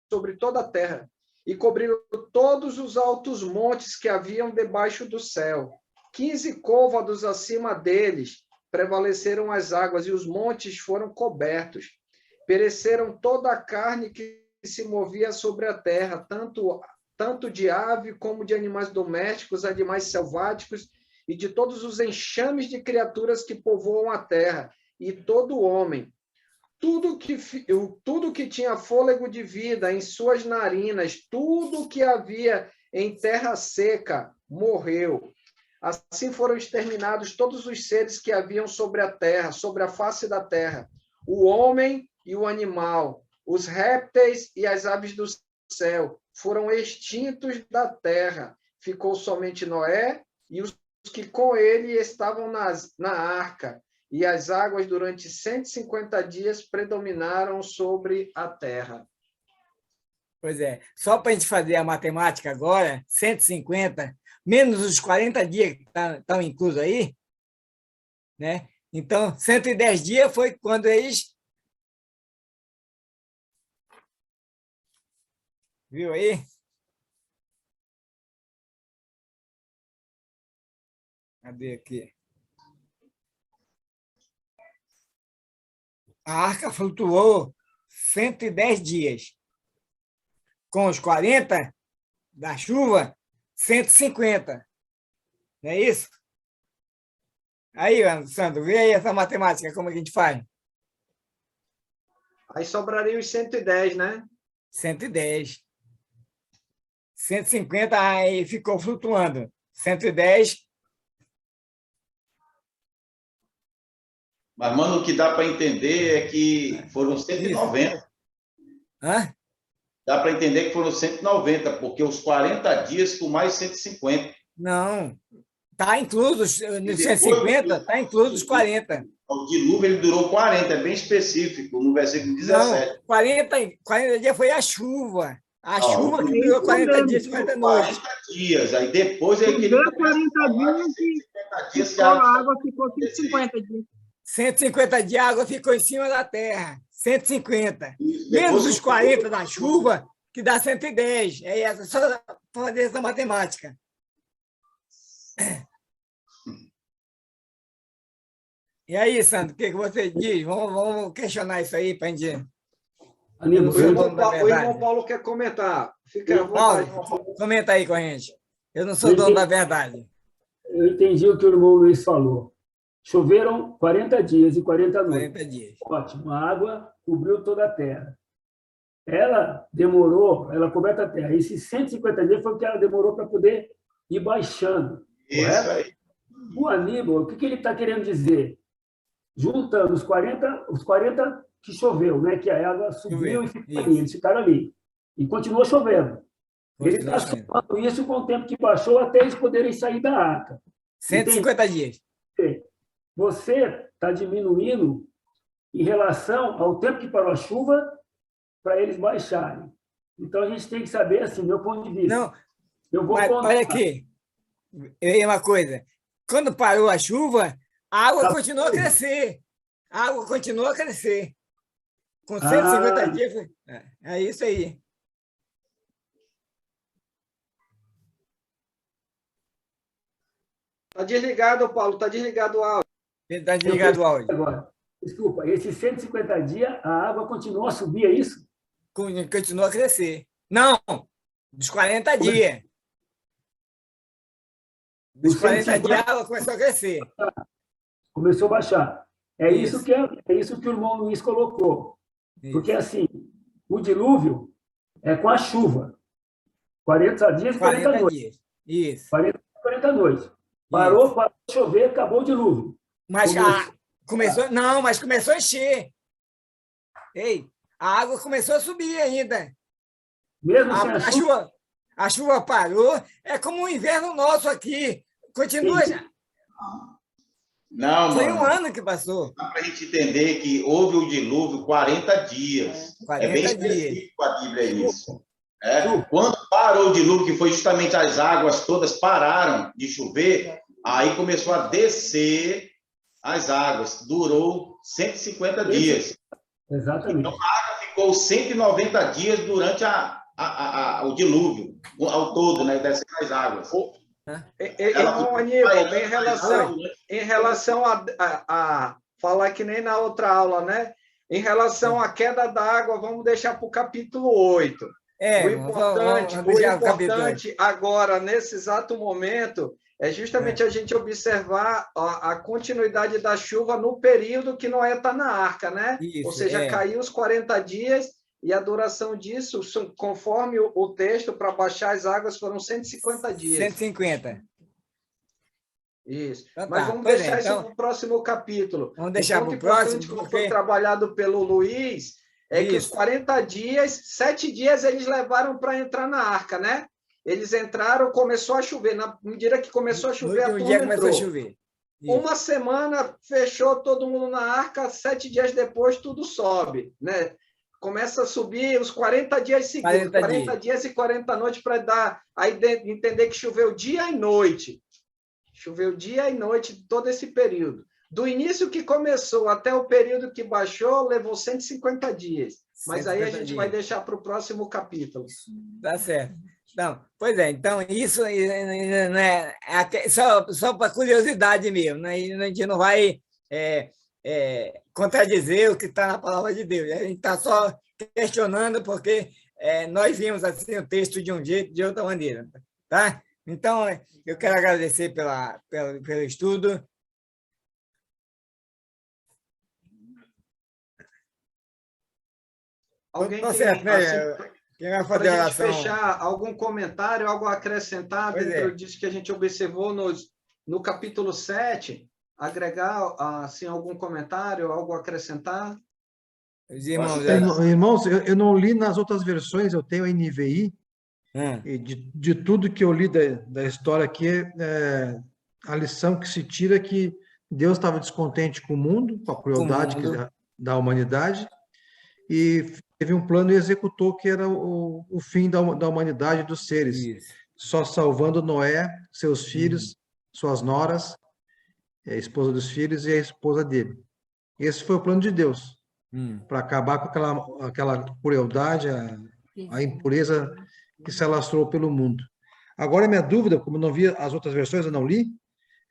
[SPEAKER 2] sobre toda a terra, e cobriram todos os altos montes que haviam debaixo do céu. 15 côvados acima deles prevaleceram as águas, e os montes foram cobertos. Pereceram toda a carne que se movia sobre a terra, tanto de ave como de animais domésticos, animais selváticos, e de todos os enxames de criaturas que povoam a terra, e todo homem. Tudo que tinha fôlego de vida em suas narinas, tudo que havia em terra seca, morreu. Assim foram exterminados todos os seres que haviam sobre a terra, sobre a face da terra, o homem e o animal, os répteis e as aves do céu foram extintos da terra. Ficou somente Noé e os que com ele estavam na arca. E as águas durante 150 dias predominaram sobre a terra.
[SPEAKER 1] Pois é, só para a gente fazer a matemática agora, 150, menos os 40 dias que estão inclusos aí, né? Então, 110 dias foi quando eles... Viu aí? Cadê aqui? A arca flutuou 110 dias. Com os 40 da chuva, 150. Não é isso? Aí, Sandro, vê aí essa matemática, como a gente faz?
[SPEAKER 2] Aí sobraria os 110, né?
[SPEAKER 1] 110. 150, aí ficou flutuando. 110.
[SPEAKER 5] Mas, mano, o que dá para entender é que foram 190.
[SPEAKER 1] Hã?
[SPEAKER 5] Dá para entender que foram 190, porque os 40 dias com mais 150.
[SPEAKER 1] Não, está incluso nos 150, está incluso os 40.
[SPEAKER 5] O dilúvio ele durou 40, é bem específico, no versículo 17.
[SPEAKER 1] Não, 40 dias foi a chuva. A chuva que durou 40 dias e 40 noites.
[SPEAKER 5] 40 dias, aí depois... Aí que
[SPEAKER 4] 40 dias que a água ficou 150 dias.
[SPEAKER 1] 150 de água ficou em cima da terra. 150. Menos os 40 da chuva, que dá 110. É essa, só fazer essa matemática. E aí, Sandro, o que você diz? Vamos questionar isso aí para a gente... Eu não
[SPEAKER 2] O
[SPEAKER 1] sou
[SPEAKER 2] irmão,
[SPEAKER 1] dono da
[SPEAKER 2] o irmão
[SPEAKER 1] verdade.
[SPEAKER 2] Paulo quer comentar. Fica à vontade.
[SPEAKER 1] Paulo, comenta aí com a gente. Eu não sou dono da verdade.
[SPEAKER 6] Eu entendi o que o irmão Luiz falou. Choveram 40 dias e 40 noites.
[SPEAKER 1] 40 dias.
[SPEAKER 6] Ótimo. A água cobriu toda a terra. Ela demorou, ela coberta a terra. Esses 150 dias foi o que ela demorou para poder ir baixando.
[SPEAKER 5] Isso
[SPEAKER 6] Correto?
[SPEAKER 5] aí.
[SPEAKER 6] O Aníbal, o que ele está querendo dizer? Juntando os 40 que choveu, né? Que a água subiu e ficou ali. Eles ficaram ali. E continuou chovendo. Ele está somando isso com o tempo que baixou até eles poderem sair da arca.
[SPEAKER 1] 150 dias.
[SPEAKER 6] Você está diminuindo em relação ao tempo que parou a chuva para eles baixarem. Então, a gente tem que saber, assim, meu ponto de vista.
[SPEAKER 1] Não,
[SPEAKER 6] eu vou
[SPEAKER 1] mas olha aqui. Uma coisa. Quando parou a chuva, a água continuou a crescer. A água continuou a crescer. Com 150 dias. É isso aí.
[SPEAKER 2] Está desligado, Paulo. Está desligado o áudio.
[SPEAKER 1] Está desligado o áudio.
[SPEAKER 6] Agora, desculpa, esses 150 dias, a água continuou a subir, é isso?
[SPEAKER 1] Continua a crescer. Não, dos 40 dias. Dos 40 dias, a água começou a crescer.
[SPEAKER 6] Começou a baixar. É isso que o irmão Luiz colocou. Isso. Porque, assim, o dilúvio é com a chuva. 40 dias e 40 noites. Dias.
[SPEAKER 1] Isso.
[SPEAKER 6] 40 noites. Parou de chover, acabou o dilúvio.
[SPEAKER 1] Mas mas começou a encher. Ei, a água começou a subir ainda.
[SPEAKER 6] Mesmo sem a chuva?
[SPEAKER 1] A chuva parou. É como o inverno nosso aqui. Continua já.
[SPEAKER 5] Não,
[SPEAKER 1] foi um ano que passou.
[SPEAKER 5] Dá para a gente entender que houve o dilúvio 40 dias.
[SPEAKER 1] 40
[SPEAKER 5] bem
[SPEAKER 1] dias.
[SPEAKER 5] específico a Bíblia isso. Quando parou o dilúvio, que foi justamente as águas todas pararam de chover, aí começou a descer as águas. Durou 150 dias.
[SPEAKER 6] Exatamente. Então,
[SPEAKER 5] a água ficou 190 dias durante o dilúvio, ao todo, né? Descendo as águas.
[SPEAKER 2] Irmão Aníbal, em relação a falar que nem na outra aula, né? Em relação à queda da água, vamos deixar para o capítulo 8. O importante agora, nesse exato momento, é justamente a gente observar a continuidade da chuva no período que Noé está na arca, né?
[SPEAKER 1] Isso,
[SPEAKER 2] ou seja, caiu os 40 dias e a duração disso, conforme o texto, para baixar as águas, foram 150 dias.
[SPEAKER 1] 150.
[SPEAKER 2] Isso. Então, mas vamos deixar isso para o próximo capítulo.
[SPEAKER 1] Vamos deixar para o próximo.
[SPEAKER 2] Porque foi trabalhado pelo Luiz, que os 40 dias, 7 dias eles levaram para entrar na arca, né? Eles entraram, começou a chover. Na medida que começou a chover, a turma
[SPEAKER 1] começou a chover.
[SPEAKER 2] Uma semana, fechou todo mundo na arca, 7 dias depois, tudo sobe, né? Começa a subir os 40 dias seguidos, 40 dias e 40 noites, para dar a entender que choveu dia e noite. Choveu dia e noite todo esse período. Do início que começou até o período que baixou, levou 150 dias. Mas aí a gente vai deixar para o próximo capítulo.
[SPEAKER 1] Tá certo. Não, pois é, então isso né, só para curiosidade mesmo, né? A gente não vai contradizer o que está na palavra de Deus. A gente está só questionando porque nós vimos assim o texto de um jeito, de outra maneira, tá? Então, eu quero agradecer pelo estudo.
[SPEAKER 2] Alguém
[SPEAKER 1] tá certo, né? Quem vai fazer a oração?
[SPEAKER 2] Fechar, algum comentário, algo a acrescentar dentro disso que a gente observou no capítulo 7? Agregar assim, algum comentário, algo a acrescentar?
[SPEAKER 3] Irmãos, eu não li nas outras versões, eu tenho a NVI, e de tudo que eu li da história aqui, a lição que se tira é que Deus estava descontente com o mundo, com a crueldade da humanidade, e teve um plano e executou que era o fim da humanidade e dos seres, só salvando Noé, seus filhos, suas noras, a esposa dos filhos e a esposa dele. Esse foi o plano de Deus, para acabar com aquela crueldade, a impureza que se alastrou pelo mundo. Agora, minha dúvida, como eu não vi as outras versões, eu não li,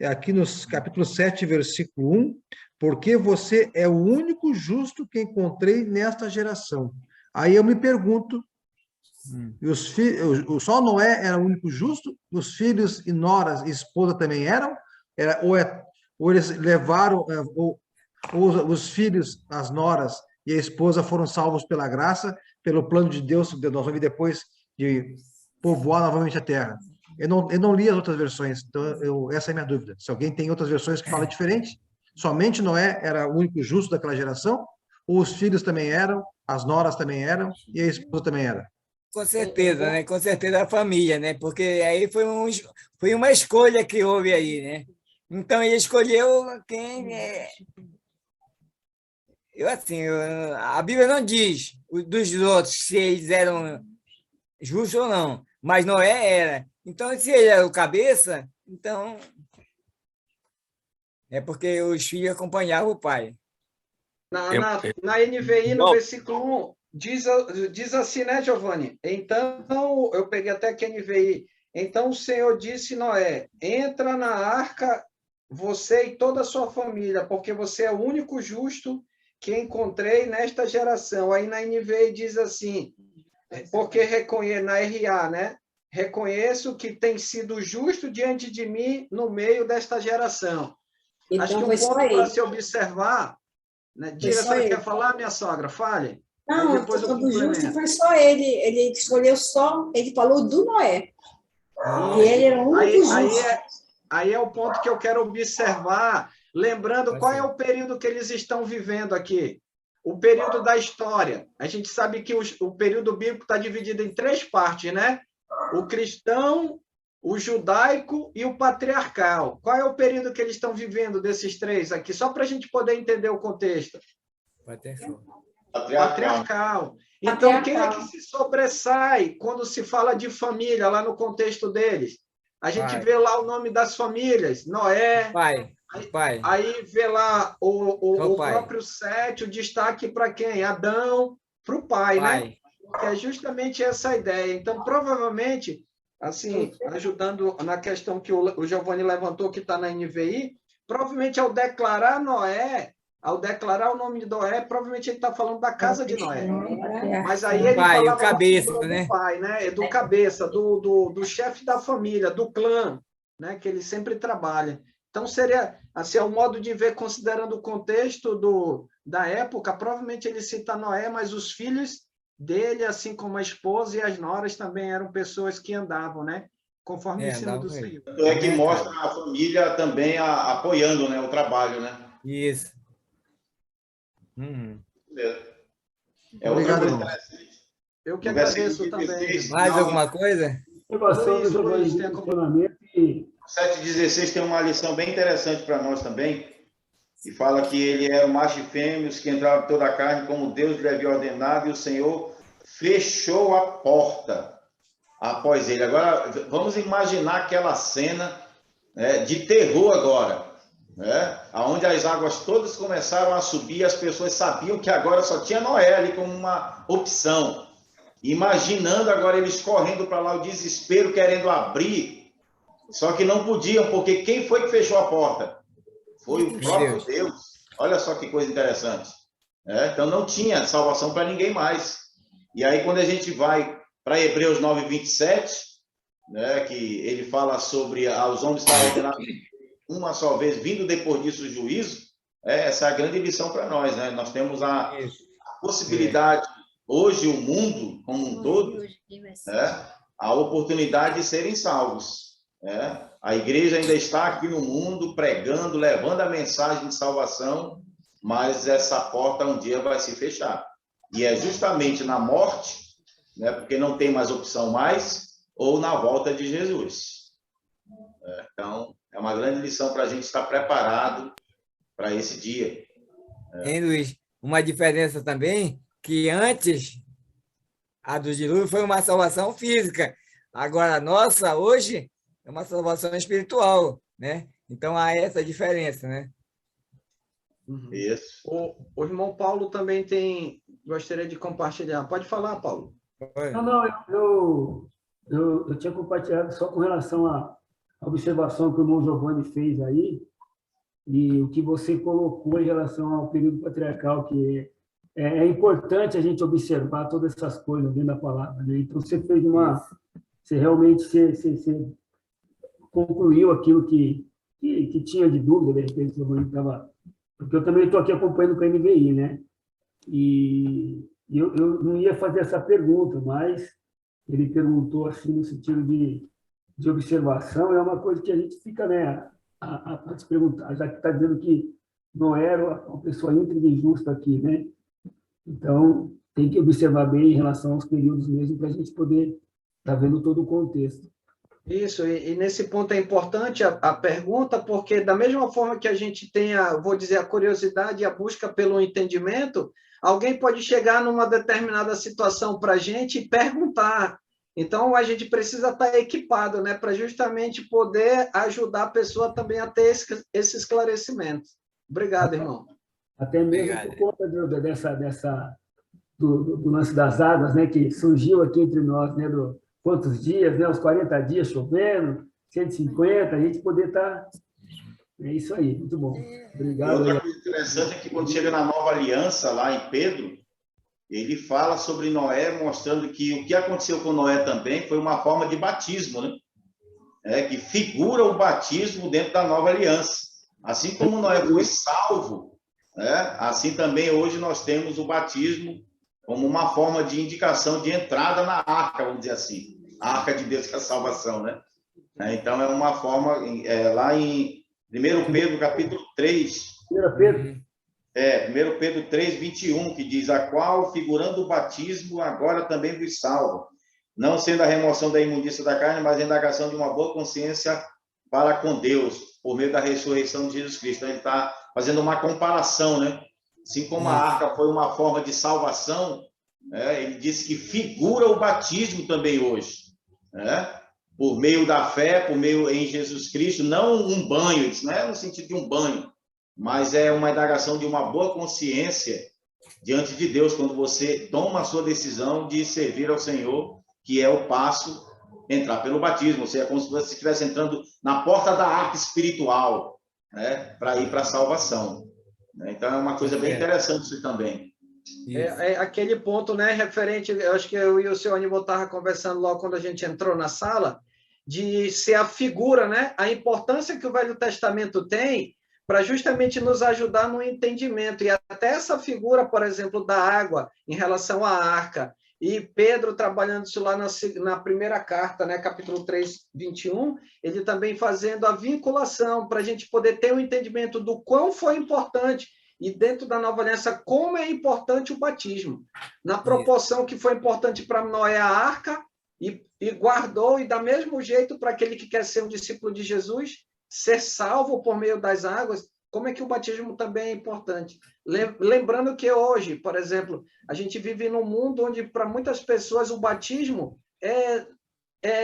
[SPEAKER 3] é aqui no capítulo 7, versículo 1, porque você é o único justo que encontrei nesta geração. Aí eu me pergunto, e só Noé era o único justo? Os filhos e noras e esposa também eram? Ou eles levaram, ou os filhos, as noras e a esposa foram salvos pela graça, pelo plano de Deus, que nós vamos ver depois, de povoar novamente a terra. Eu não li as outras versões, então essa é a minha dúvida. Se alguém tem outras versões que falam diferente, somente Noé era o único justo daquela geração, ou os filhos também eram, as noras também eram, e a esposa também era?
[SPEAKER 1] Com certeza, né? Com certeza a família, né? Porque aí foi uma escolha que houve aí, né? Então ele escolheu quem a Bíblia não diz dos outros se eles eram justos ou não, mas Noé era. Então, se ele era o cabeça, então é porque os filhos acompanhavam o pai.
[SPEAKER 2] Na NVI, no versículo 1, diz assim, né, Giovanni? Então, eu peguei até aqui a NVI. Então o Senhor disse, Noé, entra na arca, você e toda a sua família, porque você é o único justo que encontrei nesta geração. Aí na NVI diz assim, porque reconheço, na RA, né? Reconheço que tem sido justo diante de mim no meio desta geração.
[SPEAKER 7] Então,
[SPEAKER 2] acho que um ponto para se observar, né? Diga, a senhora quer falar, minha sogra? Fale.
[SPEAKER 7] Não, depois eu justo foi só ele. Ele escolheu só, ele falou do Noé. E ele era o único justo.
[SPEAKER 2] Aí é o ponto que eu quero observar, lembrando qual é o período que eles estão vivendo aqui. O período da história. A gente sabe que o período bíblico está dividido em 3 partes, né? O cristão, o judaico e o patriarcal. Qual é o período que eles estão vivendo desses 3 aqui? Só para a gente poder entender o contexto. Patriarcal. Então, quem é que se sobressai quando se fala de família, lá no contexto deles? A gente vê lá o nome das famílias, Noé.
[SPEAKER 1] Pai.
[SPEAKER 2] Aí vê lá o próprio Sete, o destaque para quem? Adão, para o pai, né? Que é justamente essa ideia. Então, provavelmente, assim, ajudando na questão que o Giovanni levantou, que está na NVI, provavelmente ao declarar Noé, ao declarar o nome de Noé, provavelmente ele está falando da casa de Noé. Mas aí ele falava
[SPEAKER 1] o cabeça,
[SPEAKER 2] do pai, né? Do cabeça, do chefe da família, do clã, né? Que ele sempre trabalha. Então, seria assim, o modo de ver, considerando o contexto da época, provavelmente ele cita Noé, mas os filhos dele, assim como a esposa e as noras, também eram pessoas que andavam, né? Conforme o ensino do Senhor.
[SPEAKER 5] É que mostra a família também apoiando, né, o trabalho, né?
[SPEAKER 1] Isso.
[SPEAKER 5] É outra coisa interessante.
[SPEAKER 2] Eu que agradeço também.
[SPEAKER 1] Mais alguma coisa?
[SPEAKER 5] Luiz, 7,16 tem uma lição bem interessante para nós também, que fala que ele era o macho e fêmeos que entrava toda a carne, como Deus lhe havia ordenado, e o Senhor fechou a porta após ele. Agora, vamos imaginar aquela cena, né, de terror agora, né, onde as águas todas começaram a subir, as pessoas sabiam que agora só tinha Noé ali como uma opção. Imaginando agora eles correndo para lá, o desespero, querendo abrir, só que não podiam, porque quem foi que fechou a porta? Foi o próprio Deus. Olha só que coisa interessante. Então não tinha salvação para ninguém mais. E aí quando a gente vai para Hebreus 9:27, né, que ele fala sobre os homens estarem ordenados uma só vez, vindo depois disso o juízo, essa é a grande lição para nós, né? Nós temos a possibilidade, hoje o mundo como um todo, a oportunidade de serem salvos. A igreja ainda está aqui no mundo pregando, levando a mensagem de salvação, mas essa porta um dia vai se fechar. E é justamente na morte, né, porque não tem mais opção mais, ou na volta de Jesus. Então, é uma grande lição para a gente estar preparado para esse dia.
[SPEAKER 1] Hein, Luiz? Uma diferença também, que antes a do dilúvio foi uma salvação física. Agora, a nossa, hoje, é uma salvação espiritual, né? Então, há essa diferença, né?
[SPEAKER 5] Isso.
[SPEAKER 2] O irmão Paulo também gostaria de compartilhar. Pode falar, Paulo.
[SPEAKER 6] Eu tinha compartilhado só com relação à observação que o irmão Giovanni fez aí, e o que você colocou em relação ao período patriarcal, que é importante a gente observar todas essas coisas dentro da palavra, né? Então, você realmente você concluiu aquilo que tinha de dúvida, de repente, porque eu também estou aqui acompanhando com a NVI, né? E eu não ia fazer essa pergunta, mas ele perguntou assim no sentido de observação, é uma coisa que a gente fica, né, a se perguntar, já que está dizendo que Noé era uma pessoa íntegra e justa aqui, né? Então, tem que observar bem em relação aos períodos mesmo, para a gente poder estar vendo todo o contexto.
[SPEAKER 2] Isso, e nesse ponto é importante a pergunta, porque da mesma forma que a gente tem vou dizer, a curiosidade e a busca pelo entendimento, alguém pode chegar numa determinada situação para a gente e perguntar. Então, a gente precisa estar equipado, né, para justamente poder ajudar a pessoa também a ter esse esclarecimento. Obrigado, irmão.
[SPEAKER 6] Até mesmo por conta do lance das águas, né, que surgiu aqui entre nós, né, quantos dias, né, os 40 dias chovendo, 150, a gente poder estar... É isso aí, muito bom. Obrigado.
[SPEAKER 5] Outra coisa interessante é que quando chega na Nova Aliança, lá em Pedro, ele fala sobre Noé, mostrando que o que aconteceu com Noé também foi uma forma de batismo, né? Que figura o batismo dentro da Nova Aliança. Assim como Noé foi salvo, né? Assim também hoje nós temos o batismo como uma forma de indicação de entrada na arca, vamos dizer assim. A arca de Deus, que é a salvação, né? Então, é uma forma, lá em 1 Pedro, capítulo 3.
[SPEAKER 6] 1 Pedro?
[SPEAKER 5] 1 Pedro 3, 21, que diz: a qual, figurando o batismo, agora também vos salva, não sendo a remoção da imundícia da carne, mas a indagação de uma boa consciência para com Deus, por meio da ressurreição de Jesus Cristo. Então, ele está fazendo uma comparação, né? Assim como a arca foi uma forma de salvação, ele diz que figura o batismo também hoje, né? Por meio da fé, por meio em Jesus Cristo, não um banho, isso não é no sentido de um banho, mas é uma indagação de uma boa consciência diante de Deus, quando você toma a sua decisão de servir ao Senhor, que é o passo, entrar pelo batismo, ou seja, como se você estivesse entrando na porta da arca espiritual, né, para ir para a salvação. Então, é uma coisa bem interessante isso também.
[SPEAKER 2] É aquele ponto, né, referente, eu acho que eu e o senhor Aníbal estavam conversando logo quando a gente entrou na sala, de ser a figura, né, a importância que o Velho Testamento tem para justamente nos ajudar no entendimento. E até essa figura, por exemplo, da água em relação à arca, e Pedro trabalhando isso lá na primeira carta, né, capítulo 3, 21, ele também fazendo a vinculação para a gente poder ter um entendimento do quão foi importante, e dentro da Nova Aliança, como é importante o batismo. Na proporção que foi importante para Noé a arca, e guardou, e da mesmo jeito para aquele que quer ser um discípulo de Jesus, ser salvo por meio das águas, como é que o batismo também é importante. Lembrando que hoje, por exemplo, a gente vive num mundo onde, para muitas pessoas, o batismo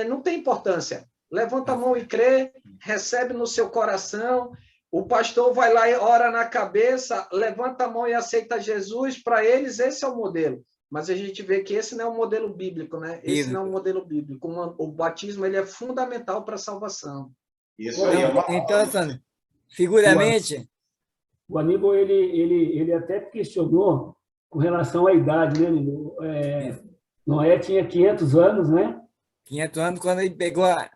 [SPEAKER 2] não tem importância. Levanta a mão e crê, recebe no seu coração, o pastor vai lá e ora na cabeça, levanta a mão e aceita Jesus. Para eles, esse é o modelo. Mas a gente vê que esse não é o modelo bíblico, né? Esse não é o modelo bíblico. O batismo ele é fundamental para a salvação.
[SPEAKER 5] Isso aí é uma...
[SPEAKER 1] Então, Sandro, figuramente...
[SPEAKER 6] O Aníbal, ele até questionou com relação à idade, né, Aníbal? Noé tinha 500 anos, né?
[SPEAKER 1] 500 anos quando ele pegou a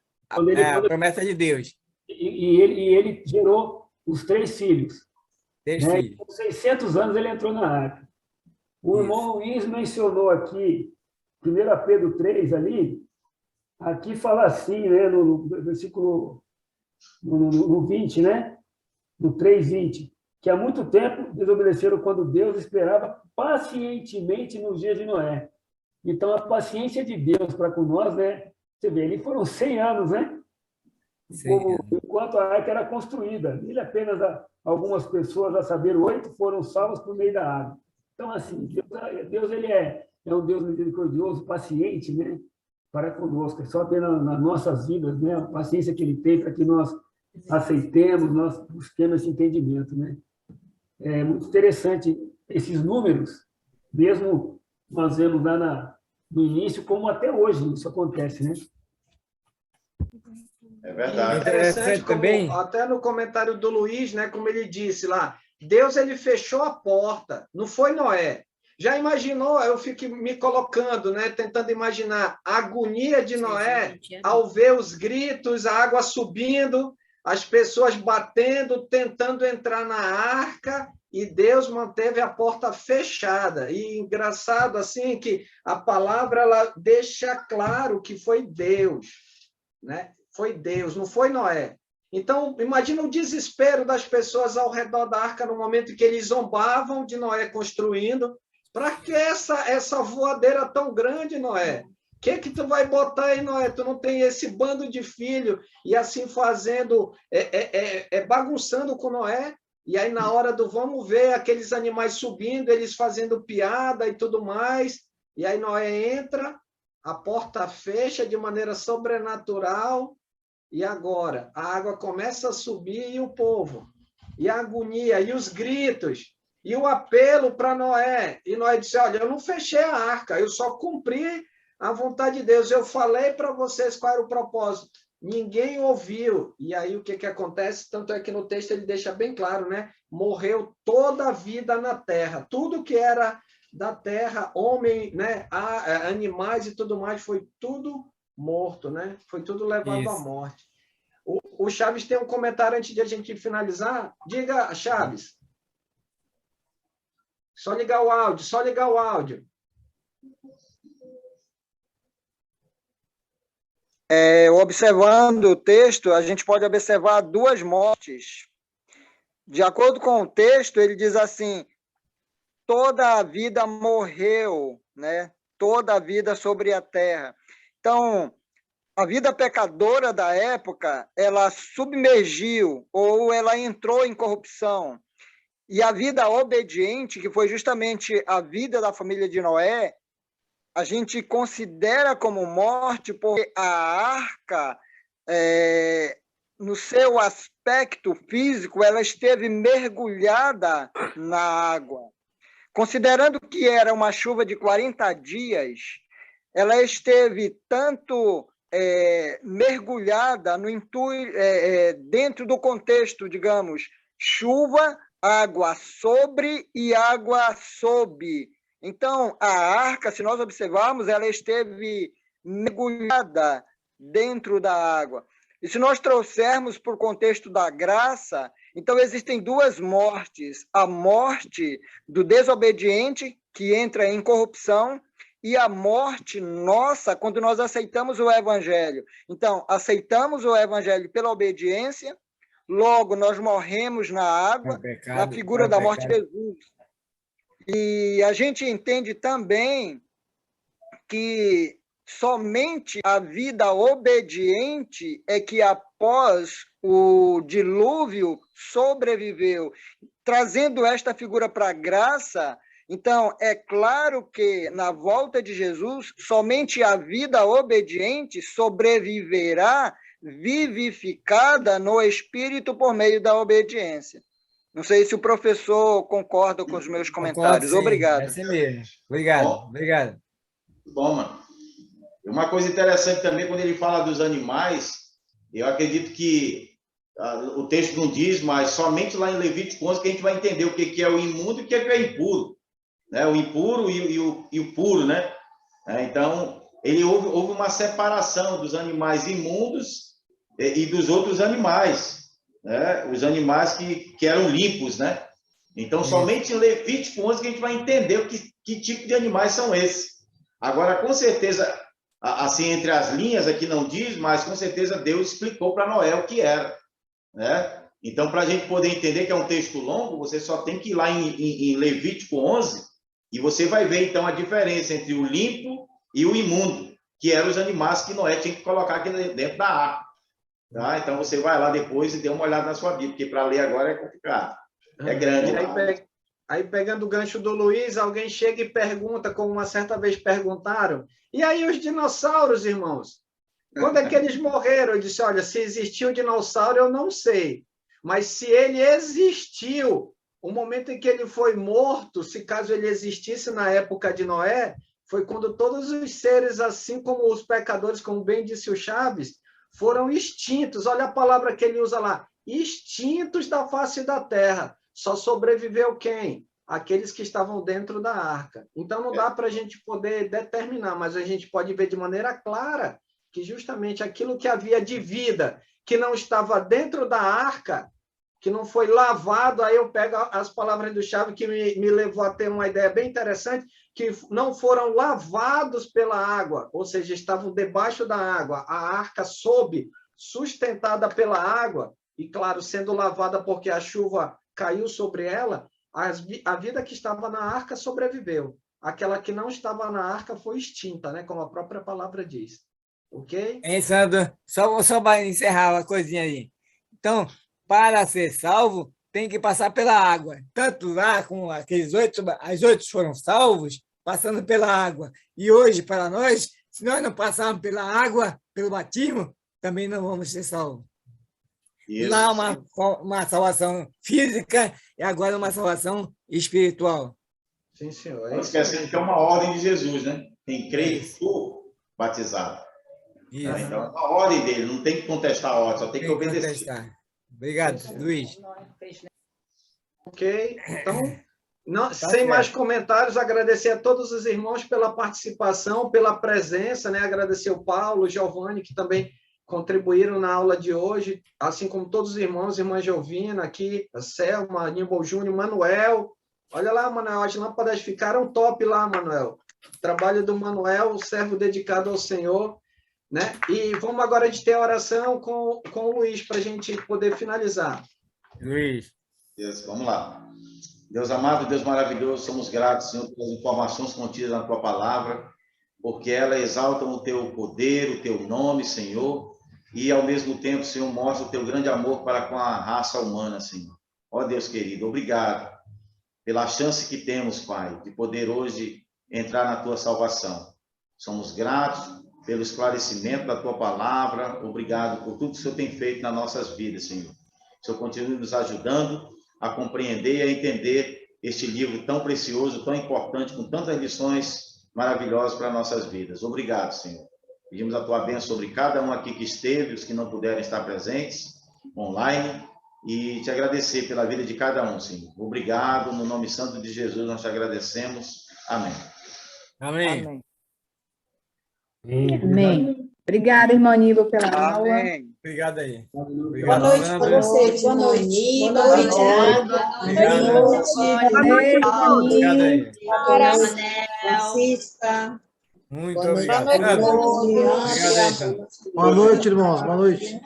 [SPEAKER 1] promessa de Deus.
[SPEAKER 6] E ele gerou os 3 filhos.
[SPEAKER 1] 3
[SPEAKER 6] né?
[SPEAKER 1] filhos.
[SPEAKER 6] Com 600 anos ele entrou na arca. O irmão Luiz mencionou aqui, 1 Pedro 3 ali, aqui fala assim, né, no versículo no 20, né? No 3:20, que há muito tempo desobedeceram quando Deus esperava pacientemente nos dias de Noé. Então, a paciência de Deus para com nós, né? Você vê, ali foram 100 anos, né? Enquanto a arca era construída. Ele apenas, algumas pessoas, a saber, 8, foram salvas por meio da água. Então, assim, Deus ele é um Deus misericordioso, paciente, né? Para conosco. É só ter nas nossas vidas, né? A paciência que ele tem para que nós aceitemos, nós busquemos esse entendimento, né? É muito interessante esses números, mesmo nós vemos lá no início, como até hoje isso acontece, né?
[SPEAKER 5] É verdade.
[SPEAKER 2] É interessante também. Até no comentário do Luiz, né, como ele disse lá, Deus ele fechou a porta, não foi Noé. Já imaginou? Eu fico me colocando, né, tentando imaginar a agonia de Noé ao ver os gritos, a água subindo, as pessoas batendo, tentando entrar na arca, e Deus manteve a porta fechada. E engraçado assim que a palavra ela deixa claro que foi Deus, né? Foi Deus, não foi Noé. Então, imagina o desespero das pessoas ao redor da arca no momento em que eles zombavam de Noé construindo. Para que essa voadeira tão grande, Noé? O que tu vai botar aí, Noé? Tu não tem esse bando de filho e assim fazendo, bagunçando com Noé. E aí, na hora do vamos ver, aqueles animais subindo, eles fazendo piada e tudo mais. E aí Noé entra, a porta fecha de maneira sobrenatural. E agora? A água começa a subir e o povo. E a agonia, e os gritos. E o apelo para Noé. E Noé disse, olha, eu não fechei a arca, eu só cumpri a vontade de Deus. Eu falei para vocês qual era o propósito. Ninguém ouviu. E aí o que acontece? Tanto é que no texto ele deixa bem claro, né? Morreu toda a vida na terra. Tudo que era da terra, homem, né? Animais e tudo mais, foi tudo morto, né? Foi tudo levado à morte. O Chaves tem um comentário antes de a gente finalizar. Diga, Chaves. Só ligar o áudio, só ligar o áudio.
[SPEAKER 8] Observando o texto, a gente pode observar duas mortes. De acordo com o texto, ele diz assim, toda a vida morreu, né? Toda a vida sobre a terra. Então, a vida pecadora da época, ela submergiu ou ela entrou em corrupção. E a vida obediente, que foi justamente a vida da família de Noé, a gente considera como morte porque a arca, no seu aspecto físico, ela esteve mergulhada na água. Considerando que era uma chuva de 40 dias, ela esteve tanto mergulhada dentro do contexto, digamos, chuva, água sobre e água sob. Então, a arca, se nós observarmos, ela esteve mergulhada dentro da água. E se nós trouxermos para o contexto da graça, então existem duas mortes. A morte do desobediente, que entra em corrupção, e a morte nossa, quando nós aceitamos o Evangelho. Então, aceitamos o Evangelho pela obediência, logo nós morremos na água, na figura da morte de Jesus. E a gente entende também que somente a vida obediente é que após o dilúvio sobreviveu, trazendo esta figura para a graça. Então, é claro que na volta de Jesus, somente a vida obediente sobreviverá vivificada no Espírito por meio da obediência. Não sei se o professor concorda com os meus comentários.
[SPEAKER 1] Concordo,
[SPEAKER 8] obrigado.
[SPEAKER 1] É assim mesmo. Obrigado, obrigado.
[SPEAKER 5] Bom, mano. Uma coisa interessante também, quando ele fala dos animais, eu acredito que o texto não diz, mas somente lá em Levítico 11 que a gente vai entender o que é o imundo e o que é impuro. Né? O impuro e o puro, né? Então, houve uma separação dos animais imundos e dos outros animais, né? Os animais que eram limpos, né? Então, somente em Levítico 11 que a gente vai entender que tipo de animais são esses. Agora, com certeza, assim, entre as linhas aqui não diz, mas com certeza Deus explicou para Noé o que era, né? Então, para a gente poder entender que é um texto longo, você só tem que ir lá em Levítico 11 e você vai ver, então, a diferença entre o limpo e o imundo, que eram os animais que Noé tinha que colocar aqui dentro da arca. Tá? Então, você vai lá depois e dê uma olhada na sua Bíblia, porque para ler agora é complicado. É grande.
[SPEAKER 2] Aí, pegando o gancho do Luiz, alguém chega e pergunta, como uma certa vez perguntaram, e aí os dinossauros, irmãos? Quando é que eles morreram? Eu disse, olha, se existiu um dinossauro, eu não sei. Mas se ele existiu, o momento em que ele foi morto, se caso ele existisse na época de Noé, foi quando todos os seres, assim como os pecadores, como bem disse o Chaves, foram extintos. Olha a palavra que ele usa lá, extintos da face da terra. Só sobreviveu quem? aqueles que estavam dentro da arca. Então, não dá para a gente poder determinar, mas a gente pode ver de maneira clara que justamente aquilo que havia de vida, que não estava dentro da arca, que não foi lavado, aí eu pego as palavras do Chave, que me levou a ter uma ideia bem interessante, que não foram lavados pela água, ou seja, estavam debaixo da água, a arca sob, sustentada pela água, e claro, sendo lavada porque a chuva caiu sobre ela, a vida que estava na arca sobreviveu. Aquela que não estava na arca foi extinta, né? Como a própria palavra diz. Ok?
[SPEAKER 1] Sandro, só para encerrar uma coisinha aí. Então, para ser salvo, tem que passar pela água. Tanto lá, com aqueles 8, as 8 foram salvos, passando pela água. E hoje, para nós, se nós não passarmos pela água, pelo batismo, também não vamos ser salvos.
[SPEAKER 5] Isso.
[SPEAKER 1] Lá uma salvação física e agora uma salvação espiritual.
[SPEAKER 2] Sim, senhor.
[SPEAKER 5] Não esquecendo que é uma ordem de Jesus, né? Quem crê e for batizado.
[SPEAKER 1] Isso.
[SPEAKER 5] Então, é uma ordem dele, não tem que contestar a ordem, só tem que obedecer.
[SPEAKER 1] Obrigado, Luiz.
[SPEAKER 2] Ok, então, sem mais comentários, agradecer a todos os irmãos pela participação, pela presença, né? Agradecer o Paulo, o Giovanni, que também contribuíram na aula de hoje, assim como todos os irmãos, irmã Giovina aqui, a Selma, Aníbal Júnior, Manuel. Olha lá, Manuel, as lâmpadas ficaram top lá, Manuel. Trabalho do Manuel, servo dedicado ao Senhor, né? E vamos agora de ter a oração com o Luiz, para a gente poder finalizar.
[SPEAKER 1] Luiz.
[SPEAKER 5] Isso, vamos lá. Deus amado, Deus maravilhoso, somos gratos, Senhor, pelas informações contidas na Tua palavra, porque elas exaltam o Teu poder, o Teu nome, Senhor, e, ao mesmo tempo, Senhor, mostra o Teu grande amor para com a raça humana, Senhor. Ó Deus querido, obrigado pela chance que temos, Pai, de poder hoje entrar na Tua salvação. Somos gratos pelo esclarecimento da Tua palavra, obrigado por tudo que o Senhor tem feito nas nossas vidas, Senhor. O Senhor continue nos ajudando a compreender e a entender este livro tão precioso, tão importante, com tantas lições maravilhosas para nossas vidas. Obrigado, Senhor. Pedimos a Tua bênção sobre cada um aqui que esteve, os que não puderam estar presentes, online, e te agradecer pela vida de cada um, Senhor. Obrigado, no nome santo de Jesus nós te agradecemos. Amém.
[SPEAKER 1] Amém.
[SPEAKER 4] Amém. Obrigada, irmão Aníbal, pela aula.
[SPEAKER 1] Obrigado aí.
[SPEAKER 7] Boa
[SPEAKER 1] Obrigado,
[SPEAKER 7] noite para
[SPEAKER 1] Sandra.
[SPEAKER 7] vocês. Boa noite. Boa noite.
[SPEAKER 1] Obrigado aí.
[SPEAKER 7] Francisca.
[SPEAKER 1] Muito
[SPEAKER 7] Boa noite.
[SPEAKER 1] obrigado. Obrigado aí, Sandra.
[SPEAKER 3] Boa noite, irmãos. Boa noite.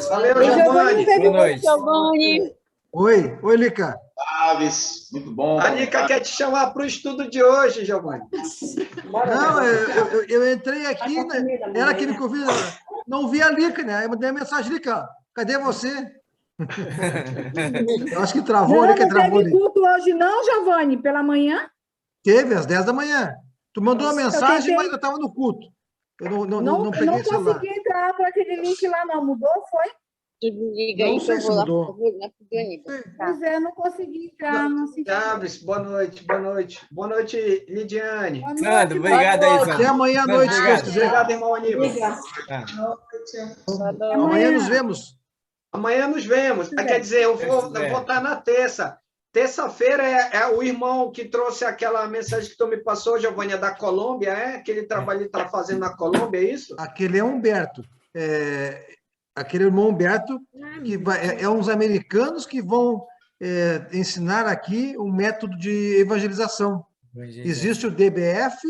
[SPEAKER 2] Valeu, Giovanni.
[SPEAKER 1] Boa noite.
[SPEAKER 3] Oi, Lica.
[SPEAKER 5] Chaves, muito bom.
[SPEAKER 2] A Nica quer te chamar para o estudo de hoje, Giovanni.
[SPEAKER 3] Não, eu entrei aqui, né? Era aquele que eu vi, não vi a Lica, né? Aí eu mandei a mensagem, Lica, cadê você? Eu acho que travou, a Lica travou ali.
[SPEAKER 4] Não teve culto hoje não, Giovanni, pela manhã?
[SPEAKER 3] Teve, às 10 da manhã. Tu mandou uma mensagem, mas eu estava no culto. Eu não peguei o celular.
[SPEAKER 4] Não consegui entrar para aquele link lá, não. Mudou, foi?
[SPEAKER 3] Não sei se mudou.
[SPEAKER 4] Pois é, não consegui entrar. Não assisti.
[SPEAKER 2] Chaves, boa noite, boa noite. Boa noite, Lidiane.
[SPEAKER 1] Sandro, obrigado aí, Sandro.
[SPEAKER 3] Até amanhã à noite, se Deus quiser.
[SPEAKER 2] Obrigado, irmão Aníbal.
[SPEAKER 3] Amanhã nos vemos.
[SPEAKER 2] Amanhã nos vemos. Quer dizer, eu vou estar na terça. Terça-feira é o irmão que trouxe aquela mensagem que tu me passou, Giovanni, da Colômbia, é? Aquele trabalho que ele está fazendo na Colômbia, é isso?
[SPEAKER 3] Aquele é Humberto. Aquele irmão Humberto, que é uns americanos que vão ensinar aqui um método de evangelização. Existe o DBF,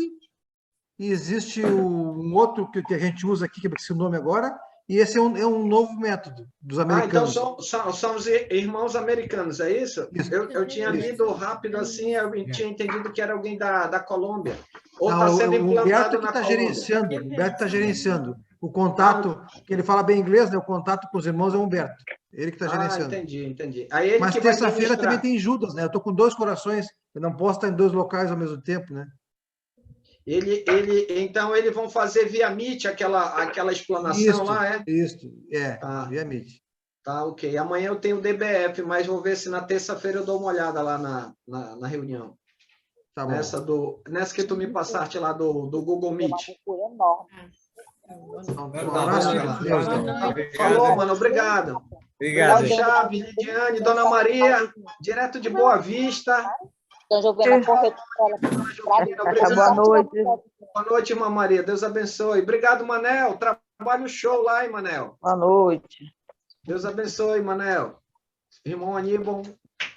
[SPEAKER 3] e existe um outro que a gente usa aqui, que eu esqueci o nome agora, e esse é um novo método dos americanos.
[SPEAKER 2] Então são os irmãos americanos, é isso? Eu tinha lido rápido assim, eu tinha entendido que era alguém da Colômbia. Ou está sendo implantado na Colômbia.
[SPEAKER 3] O Humberto está gerenciando. O contato, que ele fala bem inglês, né? O contato com os irmãos é o Humberto. Ele que está gerenciando.
[SPEAKER 2] Entendi. Aí ele
[SPEAKER 3] Mas terça-feira também tem Judas, né? Eu estou com 2 corações, eu não posso estar em 2 locais ao mesmo tempo, né?
[SPEAKER 2] Então, eles vão fazer via Meet aquela explanação lá, é?
[SPEAKER 3] Isso, via Meet.
[SPEAKER 2] Tá, ok. Amanhã eu tenho o DBF, mas vou ver se na terça-feira eu dou uma olhada lá na reunião.
[SPEAKER 3] Tá bom.
[SPEAKER 2] Nessa que tu me passaste lá do Google Meet.
[SPEAKER 3] Um abraço, Deus.
[SPEAKER 2] Falou, mano. Obrigado.
[SPEAKER 1] Obrigado.
[SPEAKER 2] Chaves, Lidiane, Dona Maria, direto de Boa Vista.
[SPEAKER 9] Então, Giovana, corretora.
[SPEAKER 8] Boa noite.
[SPEAKER 2] Boa noite, irmã Maria. Deus abençoe. Obrigado, Manel. Trabalho show lá, hein, Manel?
[SPEAKER 8] Boa noite.
[SPEAKER 2] Deus abençoe, Manel. Irmão Aníbal.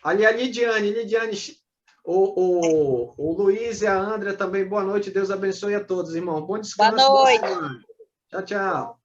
[SPEAKER 2] Ali a Lidiane, o Luiz e a André também, boa noite. Deus abençoe a todos, irmão. Bom descanso.
[SPEAKER 9] Boa noite.
[SPEAKER 2] Tchau, tchau.